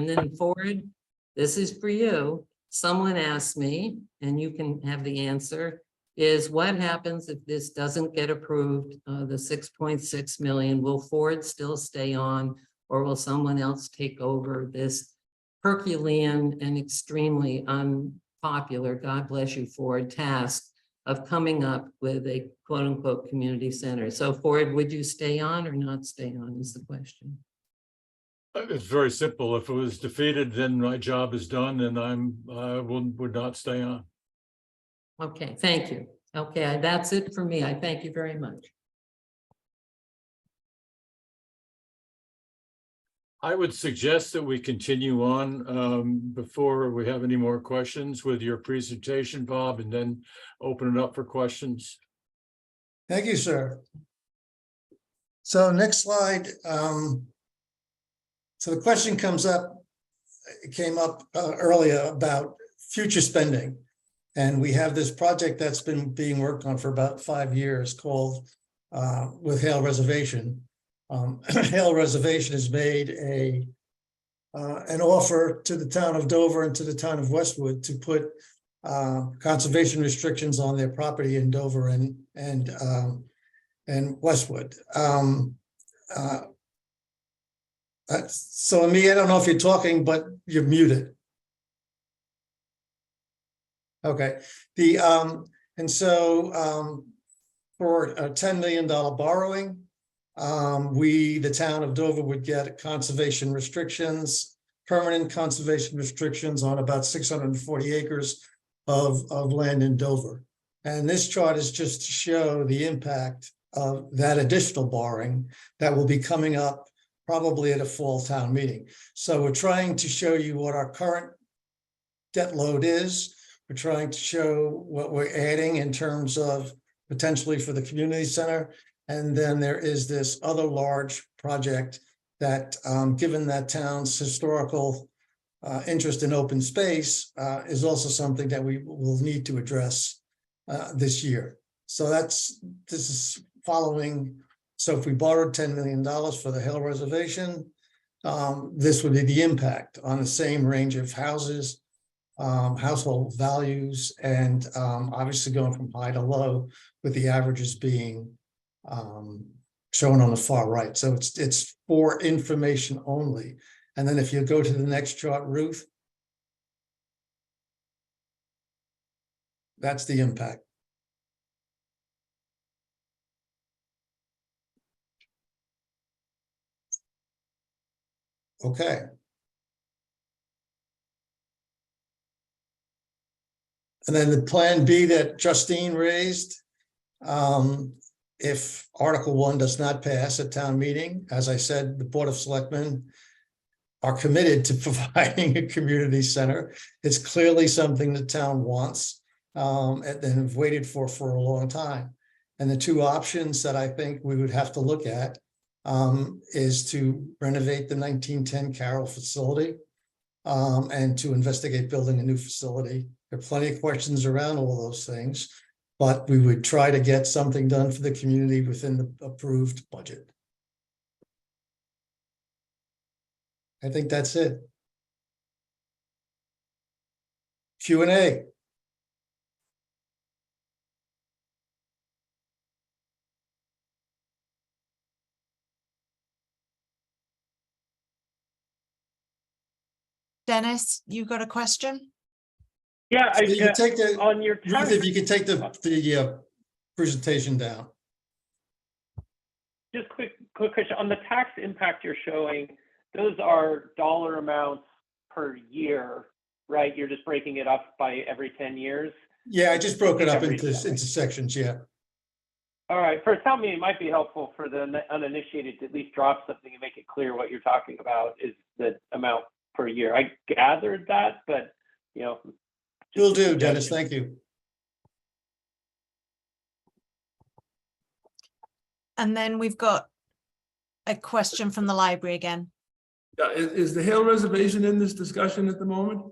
then forward, this is for you. Someone asked me, and you can have the answer, is what happens if this doesn't get approved? The 6.6 million, will Ford still stay on, or will someone else take over this Herculean and extremely unpopular, God bless you, Ford, task of coming up with a quote unquote community center? So Ford, would you stay on or not stay on is the question. It's very simple. If it was defeated, then my job is done and would not stay on. Okay, thank you. Okay, that's it for me. I thank you very much. I would suggest that we continue on before we have any more questions with your presentation, Bob, and then open it up for questions. Thank you, sir. So next slide. So the question came up earlier about future spending. And we have this project that's been being worked on for about 5 years called with Hale Reservation. Hale Reservation has made an offer to the town of Dover and to the town of Westwood to put conservation restrictions on their property in Dover and Westwood. So Ami, I don't know if you're talking, but you're muted. Okay, and so for a $10 million borrowing, the town of Dover would get conservation restrictions, permanent conservation restrictions on about 640 acres of land in Dover. And this chart is just to show the impact of that additional borrowing that will be coming up probably at a fall town meeting. So we're trying to show you what our current debt load is. We're trying to show what we're adding in terms of potentially for the community center. And then there is this other large project that, given that town's historical interest in open space, is also something that we will need to address this year. So this is following. So if we borrowed $10 million for the Hale Reservation, this would be the impact on the same range of houses, household values, and obviously going from high to low, with the averages being shown on the far right. So it's for information only. And then if you go to the next chart, Ruth, that's the impact. Okay. And then the plan B that Justine raised, if Article 1 does not pass at town meeting, as I said, the Board of Selectmen are committed to providing a community center. It's clearly something the town wants and have waited for a long time. And the two options that I think we would have to look at is to renovate the 1910 Carroll facility and to investigate building a new facility. There are plenty of questions around all those things, but we would try to get something done for the community within the approved budget. I think that's it. Q&A. Dennis, you got a question? Yeah, So you can take on your Ruth, tax, if you could take the presentation down. just quick question, on the tax impact you're showing, those are dollar amounts per year, right? You're just breaking it up by every 10 years? Yeah, I just broke it up Every- into sections, yeah. All right, for a town meeting, it might be helpful for the uninitiated to at least drop something and make it clear what you're talking about is the amount per year. I gathered that, but, you know. just Will a do, Dennis, suggestion. thank you. And then we've got a question from the library again. Yeah, is the Hale Reservation in this discussion at the moment?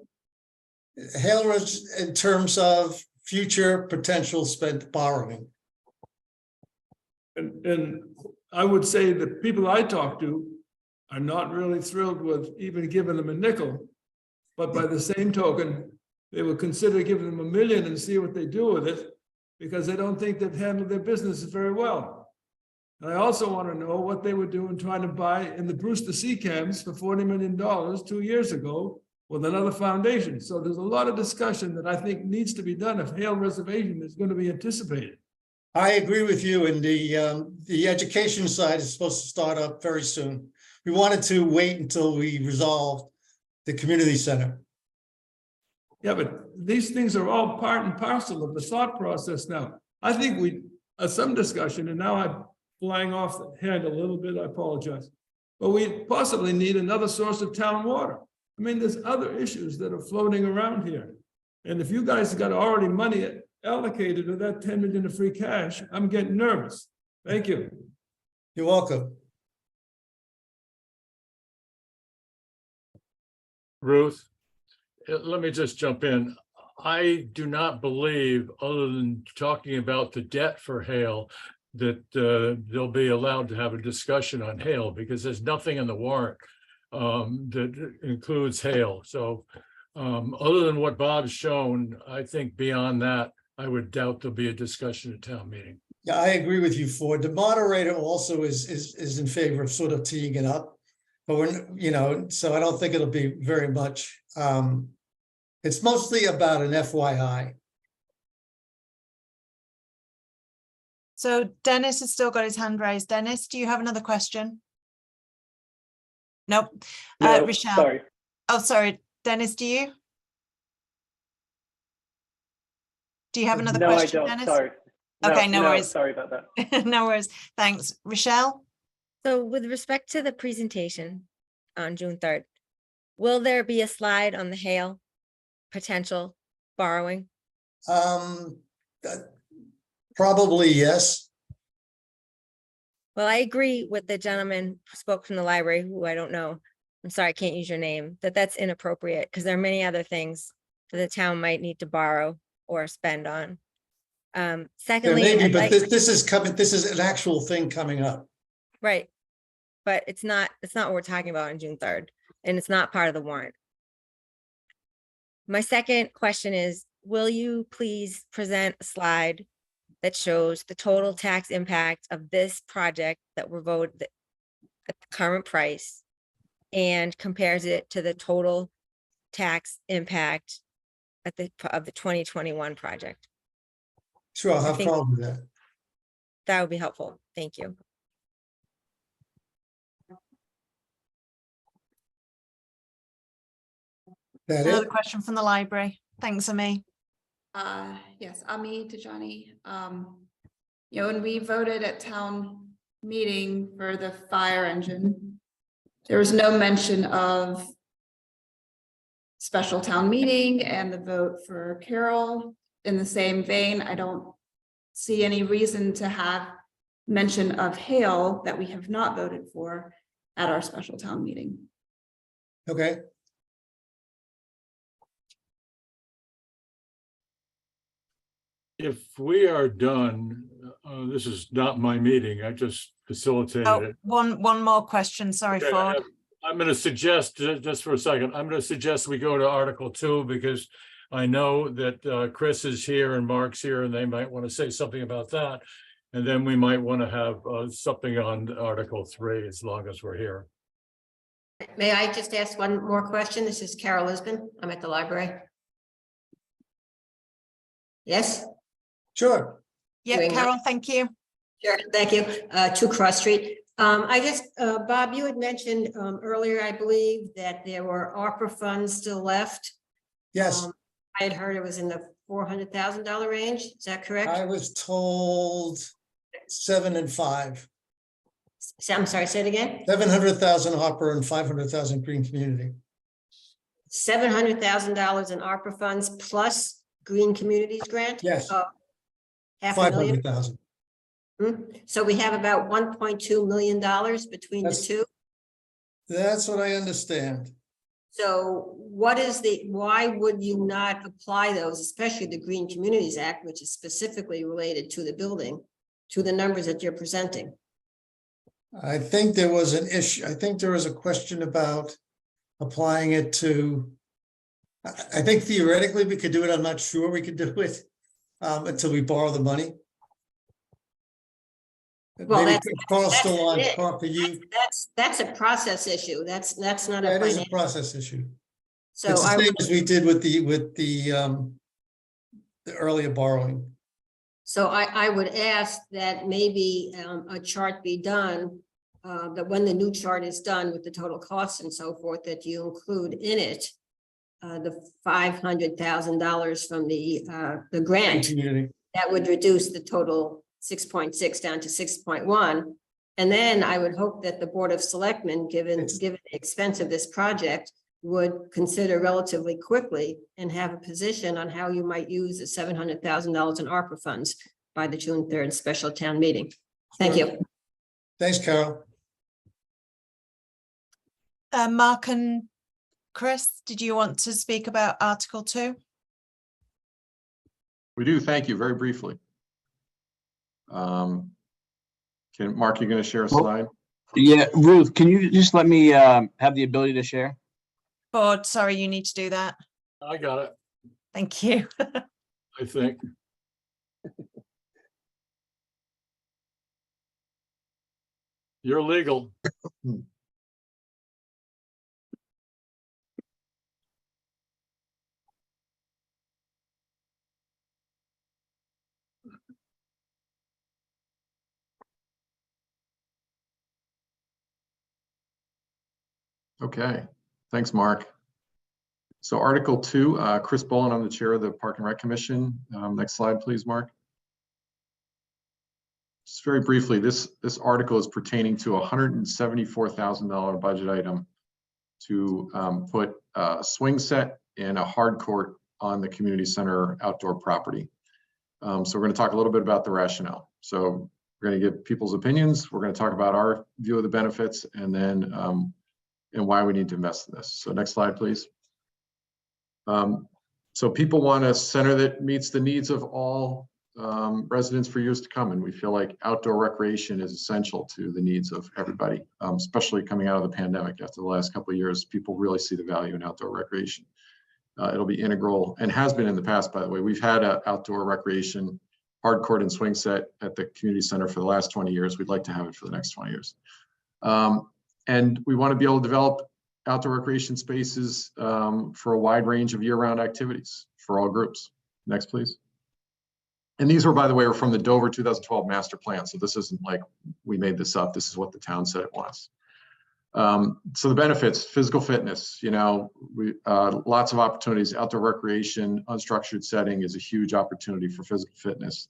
Hale Res in terms of future potential spent borrowing. And I would say the people I talk to are not really thrilled with even giving them a nickel. But by the same token, they will consider giving them $1 million and see what they do with it, because they don't think they've handled their business very well. And I also want to know what they were doing trying to buy in the Brewster Sea Camps for $40 million 2 years ago with another foundation. So there's a lot of discussion that I think needs to be done if Hale Reservation is going to be anticipated. I agree with you, and the education side is supposed to start up very soon. We wanted to wait until we resolved the community center. Yeah, but these things are all part and parcel of the thought process now. I think we, some discussion, and now I'm flying off the head a little bit, I apologize. But we possibly need another source of town water. I mean, there's other issues that are floating around here. And if you guys got already money allocated to that 10 million of free cash, I'm getting nervous. Thank you. You're welcome. Ruth, let me just jump in. I do not believe, other than talking about the debt for Hale, that they'll be allowed to have a discussion on Hale, because there's nothing in the warrant that includes Hale. So other than what Bob's shown, I think beyond that, I would doubt there'll be a discussion at town meeting. Yeah, I agree with you, Ford. The moderator also is in favor of sort of teeing it up. But we're, so I don't think it'll be very much. It's mostly about an FYI. So Dennis has still got his hand raised. Dennis, do you have another question? Nope. No, Rochelle. sorry. Oh, sorry. Dennis, do you? Do you have another No, question, I don't, Dennis? sorry. Okay, no worries. Sorry about that. No worries. Thanks. Rochelle? So with respect to the presentation on June 3rd, will there be a slide on the Hale potential borrowing? Probably yes. Well, I agree with the gentleman who spoke from the library, who I don't know. I'm sorry, I can't use your name, that's inappropriate because there are many other things that the town might need to borrow or spend on. There Secondly, may be, I'd but like- this is coming. This is an actual thing coming up. right. But it's not what we're talking about on June 3rd, and it's not part of the warrant. My second question is, will you please present a slide that shows the total tax impact of this project that we're voted at the current price and compares it to the total tax impact of the 2021 project? Sure, I'll I have think- problem with that. That would be helpful. Thank you. That Another it? question from the library. Thanks, Ami. Yes, Ami Tajani. When we voted at town meeting for the fire engine, there was no mention of special town meeting and the vote for Carol. In the same vein, I don't see any reason to have mention of Hale that we have not voted for at our special town meeting. Okay. If we are done, this is not my meeting, I just facilitated Oh, it. one more question. Sorry, Okay, Ford. I'm going to suggest, just for a second, I'm going to suggest we go to Article 2, because I know that Chris is here and Mark's here, and they might want to say something about that. And then we might want to have something on Article 3, as long as we're here. May I just ask one more question? This is Carol Lisbon. I'm at the library. Yes? Sure. Yeah, Doing that. Carol, thank you. Sure, thank you. 2 Cross Street. I just, Bob, you had mentioned earlier, I believe, that there were ARPA funds still left. Yes, I had heard it was in the $400,000 range. Is that correct? I was told 7 and 5, I'm sorry, say it again. 700,000 Hopper and 500,000 Green Community. $700,000 in ARPA funds plus Green Communities grant? Yes. $500,000. 500,000. So we have about $1.2 million between the That's- two. That's what I understand. So why would you not apply those, especially the Green Communities Act, which is specifically related to the building, to the numbers that you're presenting? I think there was an issue. I think there was a question about applying it to. I think theoretically we could do it. I'm not sure we could do it until we borrow the money. Well, Maybe that's Carl's still on it. talk to you. That's a process issue. That's not a That is a financial. process issue. So It's the I same as we did with the earlier borrowing. So I would ask that maybe a chart be done, that when the new chart is done with the total costs and so forth, that you include in it the $500,000 from the grant. Community. That would reduce the total 6.6 down to 6.1. And then I would hope that the Board of Selectmen, given the expense of this project, would consider relatively quickly and have a position on how you might use the $700,000 in ARPA funds by the June 3rd special town meeting. Thank you. Thanks, Carol. Mark and Chris, did you want to speak about Article 2? We do, thank you, very briefly. Mark, you're going to share a slide? Yeah, Ruth, can you just let me have the ability to share? Board, sorry, you need to do that. I got it, Thank you. I think. You're legal. Okay, thanks, Mark. So Article 2, Chris Bolin, I'm the chair of the Park and Rec Commission. Next slide, please, Mark. Just very briefly, this article is pertaining to a $174,000 budget item to put a swing set and a hard court on the community center outdoor property. So we're going to talk a little bit about the rationale. So we're going to give people's opinions. We're going to talk about our view of the benefits, and then and why we need to invest in this. So next slide, please. So people want a center that meets the needs of all residents for years to come. And we feel like outdoor recreation is essential to the needs of everybody, especially coming out of the pandemic. After the last couple of years, people really see the value in outdoor recreation. It'll be integral, and has been in the past, by the way. We've had an outdoor recreation hard court and swing set at the community center for the last 20 years. We'd like to have it for the next 20 years. And we want to be able to develop outdoor recreation spaces for a wide range of year-round activities for all groups. Next, please. And these were, by the way, from the Dover 2012 master plan. So this isn't like we made this up. This is what the town said it wants. So the benefits: physical fitness, lots of opportunities. Outdoor recreation, unstructured setting is a huge opportunity for physical fitness.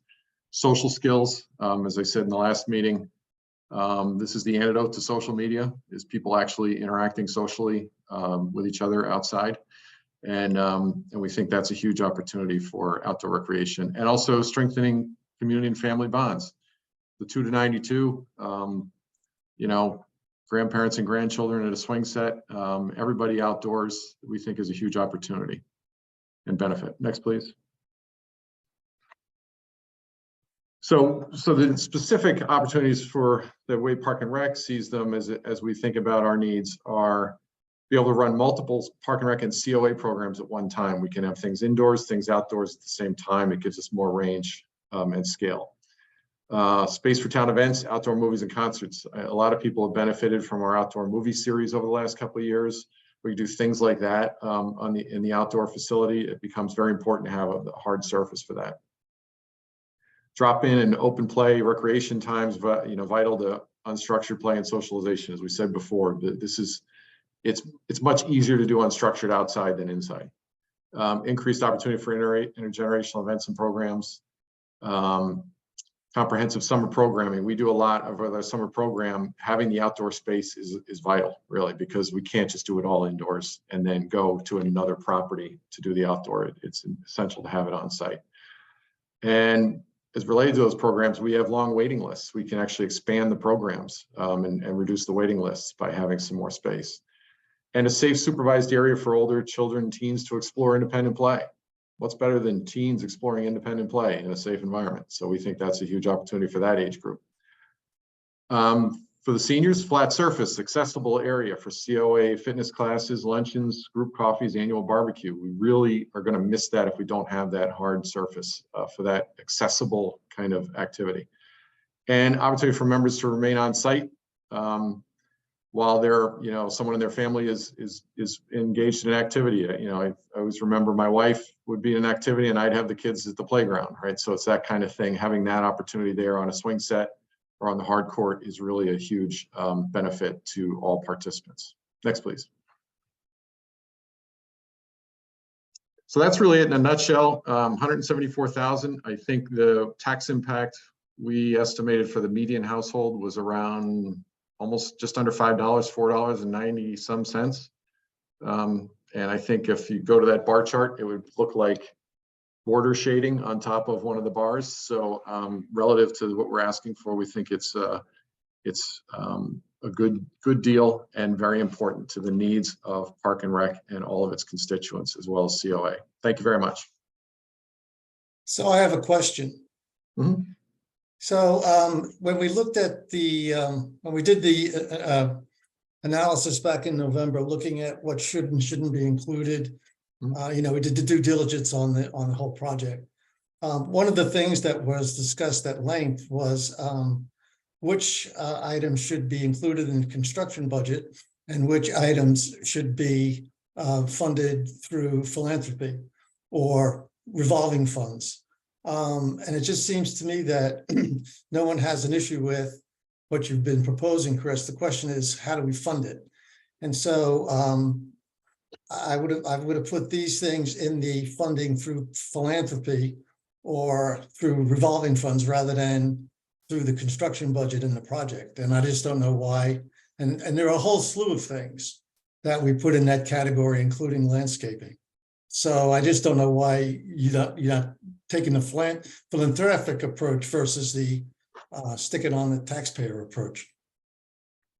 Social skills, as I said in the last meeting, this is the antidote to social media, is people actually interacting socially with each other outside. And we think that's a huge opportunity for outdoor recreation, and also strengthening community and family bonds. The 2 to 92, grandparents and grandchildren at a swing set, everybody outdoors, we think is a huge opportunity and benefit. Next, please. So the specific opportunities for the way Park and Rec sees them as we think about our needs are be able to run multiple Park and Rec and COA programs at one time. We can have things indoors, things outdoors at the same time. It gives us more range and scale. Space for town events, outdoor movies and concerts. A lot of people have benefited from our outdoor movie series over the last couple of years. We do things like that in the outdoor facility. It becomes very important to have a hard surface for that. Drop in and open play, recreation times, vital to unstructured play and socialization. As we said before, it's much easier to do unstructured outside than inside. Increased opportunity for intergenerational events and programs. Comprehensive summer programming. We do a lot of our summer program. Having the outdoor space is vital, really, because we can't just do it all indoors and then go to another property to do the outdoor. It's essential to have it on site. And as related to those programs, we have long waiting lists. We can actually expand the programs and reduce the waiting lists by having some more space. And a safe supervised area for older children and teens to explore independent play. What's better than teens exploring independent play in a safe environment? So we think that's a huge opportunity for that age group. For the seniors, flat surface, accessible area for COA, fitness classes, luncheons, group coffees, annual barbecue. We really are going to miss that if we don't have that hard surface for that accessible kind of activity. And opportunity for members to remain on site while they're, someone in their family is engaged in an activity. I always remember my wife would be in an activity and I'd have the kids at the playground, right? So it's that kind of thing. Having that opportunity there on a swing set or on the hard court is really a huge benefit to all participants. Next, please. So that's really it in a nutshell. 174,000. I think the tax impact we estimated for the median household was around almost just under $5, $4.90 some cents. And I think if you go to that bar chart, it would look like border shading on top of one of the bars. So relative to what we're asking for, we think it's a good deal and very important to the needs of Park and Rec and all of its constituents, as well as COA. Thank you very much. So I have a question. Mm-hmm. So when we looked at when we did the analysis back in November, looking at what should and shouldn't be included, we did the due diligence on the whole project. One of the things that was discussed at length was which items should be included in the construction budget and which items should be funded through philanthropy or revolving funds. And it just seems to me that no one has an issue with what you've been proposing, Chris. The question is, how do we fund it? And so I would have put these things in the funding through philanthropy or through revolving funds rather than through the construction budget in the project. And I just don't know why. And there are a whole slew of things that we put in that category, including landscaping. So I just don't know why you're not taking the philanthropic approach versus the stick it on the taxpayer approach.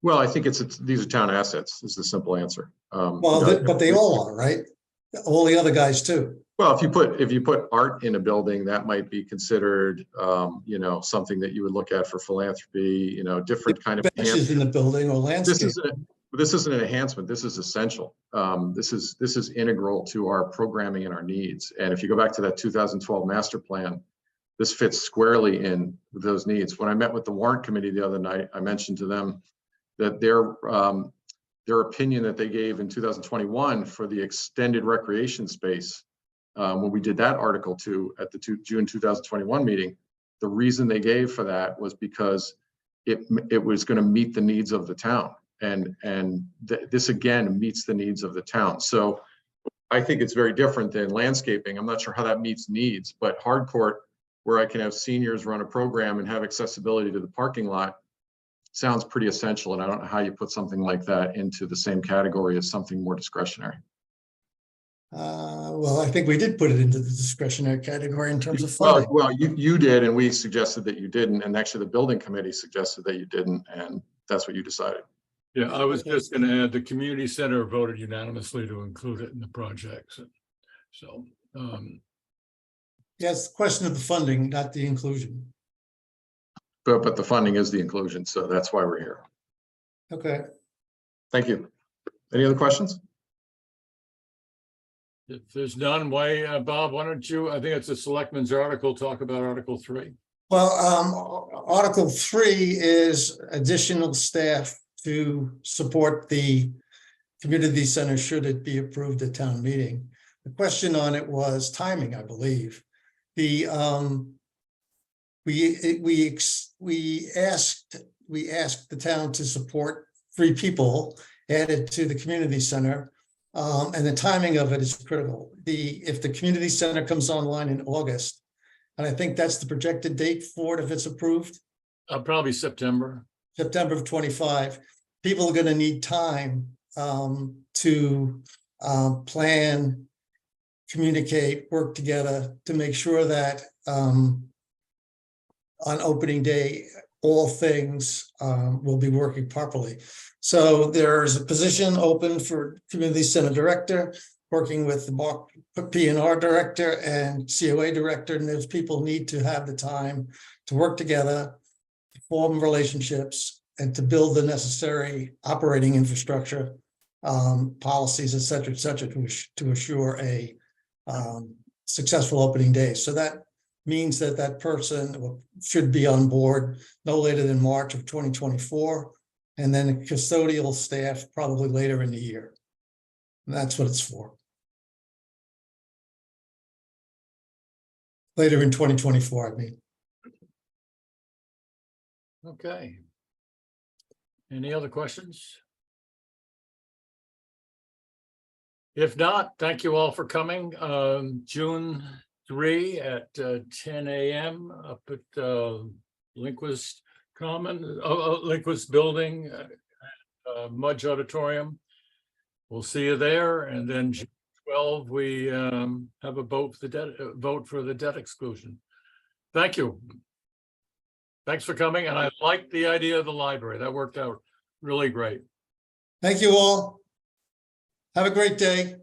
Well, I think these are town assets is the simple answer. But they all are, right? All the other guys too. Well, if you put art in a building, that might be considered, something that you would look at for philanthropy. Different kind of benches in the building or landscape. This isn't an enhancement. This is essential. This is integral to our programming and our needs. And if you go back to that 2012 master plan, this fits squarely in with those needs. When I met with the warrant committee the other night, I mentioned to them that their opinion that they gave in 2021 for the extended recreation space, when we did that article 2 at the June 2021 meeting, the reason they gave for that was because it was going to meet the needs of the town. And this again meets the needs of the town. So I think it's very different than landscaping. I'm not sure how that meets needs, but hardcourt, where I can have seniors run a program and have accessibility to the parking lot, sounds pretty essential. And I don't know how you put something like that into the same category as something more discretionary. Well, I think we did put it into the discretionary category in terms of funding. Well, you did, and we suggested that you didn't, and actually the building committee suggested that you didn't, and that's what you decided. Yeah, I was just going to add the community center voted unanimously to include it in the project. So, yes, the question of the funding, not the inclusion. But the funding is the inclusion, so that's why we're here. Okay. Thank you. Any other questions? If there's none, Bob, why don't you, I think it's a selectman's article, talk about Article 3. Well, Article 3 is additional staff to support the community center should it be approved at town meeting. The question on it was timing, I believe. We asked the town to support 3 people added to the community center. And the timing of it is critical. If the community center comes online in August, and I think that's the projected date for it if it's approved, Probably September. September of 25, people are gonna need time to plan, communicate, work together to make sure that on opening day, all things will be working properly. So there's a position open for community center director, working with the P&R director and COA director, and those people need to have the time to work together, form relationships, and to build the necessary operating infrastructure, policies, et cetera, to assure a successful opening day. So that means that that person should be on board no later than March of 2024, and then the custodial staff probably later in the year. And that's what it's for. Later in 2024, I mean. Okay. Any other questions? If not, thank you all for coming. June 3 at 10 a.m. up at Linquist Common, Linquist Building, Mudge Auditorium. We'll see you there. And then June 12, we have a vote for the debt exclusion. Thank you. Thanks for coming. And I like the idea of the library. That worked out really great. Thank you all. Have a great day.